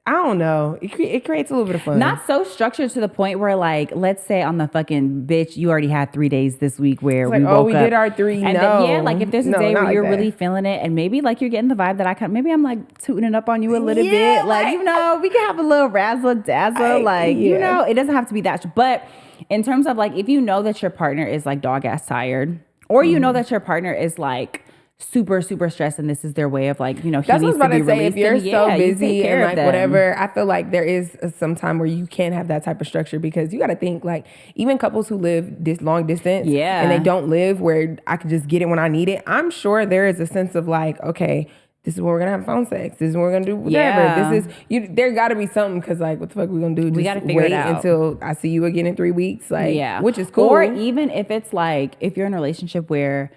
I don't know. It creates a little bit of fun. Not so structured to the point where like, let's say on the fucking bitch, you already had 3 days this week where we woke up. We did our 3. And then, yeah, like if there's a day where you're really feeling it and maybe like you're getting the vibe that maybe I'm like tooting it up on you a little bit. Like, you know, we can have a little razzle dazzle. You know, it doesn't have to be that. But in terms of like, if you know that your partner is like dog ass tired, or you know that your partner is like super stressed and this is their way of like, you know, he that's needs what I was to be about to say. If you're so busy and like whatever, I feel like there is some time where you can't have that type of structure, because you got to think like even couples who live this long distance and they don't live where I can just get it when I need it. I'm sure there is a sense of like, okay, this is when we're gonna have phone sex. This is when we're gonna do whatever. This is there got to be something, because like what the fuck we gonna do? Just we got to figure it out until I see you again in 3 weeks. Like, which is cool. Or even if it's like if you're in a relationship where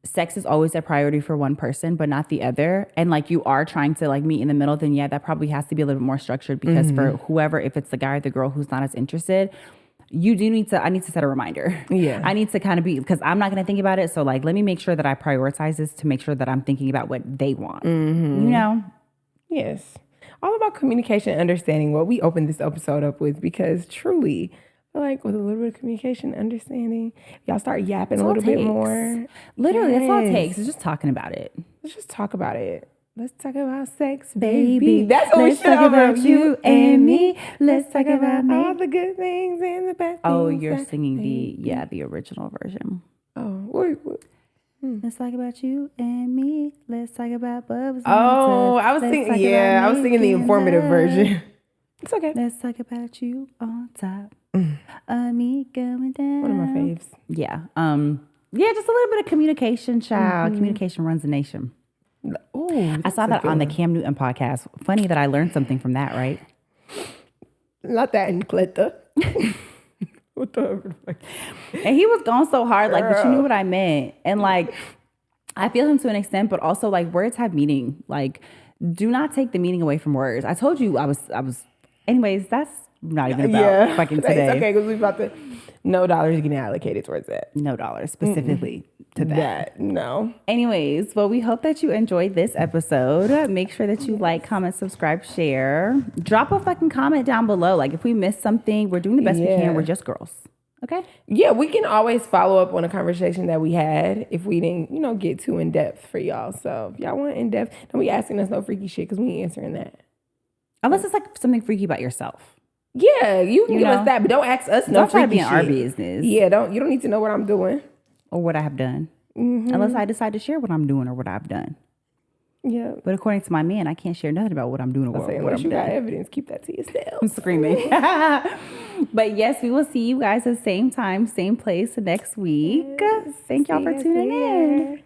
sex is always a priority for one person but not the other, and like you are trying to like meet in the middle, then that probably has to be a little bit more structured, because for whoever, if it's the guy or the girl who's not as interested, I need to set a reminder. I need to kind of be, because I'm not going to think about it. So like, let me make sure that I prioritize this to make sure that I'm thinking about what they want, you know? Yes. All about communication and understanding, what we opened this episode up with, because truly, like with a little bit of communication, understanding, y'all start yapping a little bit more. Literally, that's all it takes. It's just talking about it. Let's just talk about it. Let's talk about sex, baby. That's what Let's talk about you and me. Let's talk about me. All the good things and the bad things. Oh, you're singing the original version. Oh, wait. Let's talk about you and me. Let's talk about bubbles. Oh, I was thinking the informative version. It's okay. Let's talk about you on top. Me going down. One of my faves. Yeah. Just a little bit of communication, child. Communication runs the nation. Ooh, I saw that on the Cam Newton podcast. Funny that I learned something from that, right? Not that in Cleta. What the fuck? And he was going so hard, like, but you knew what I meant. And like, I feel him to an extent, but also like words have meaning. Like, do not take the meaning away from words. I told you I was. Anyways, that's not even about fucking today. It's okay, because we about to. No dollars getting allocated towards that. No dollars specifically to that. No. Anyways, well, we hope that you enjoyed this episode. Make sure that you like, comment, subscribe, share. Drop a fucking comment down below. Like if we missed something, we're doing the best we can. We're just girls. Okay? Yeah, we can always follow up on a conversation that we had if we didn't, get too in depth for y'all. So if y'all want in depth, don't be asking us no freaky shit, because we ain't answering that. Unless it's like something freaky about yourself. Yeah, you can give us that, but don't ask us no freaky shit. Don't try to be in our business. Yeah, you don't need to know what I'm doing. Or what I have done. Unless I decide to share what I'm doing or what I've done. Yeah. But according to my man, I can't share nothing about what I'm doing or what I'm doing. You got evidence, keep that to yourself. I'm screaming. But yes, we will see you guys at the same time, same place next week. Thank y'all for tuning in.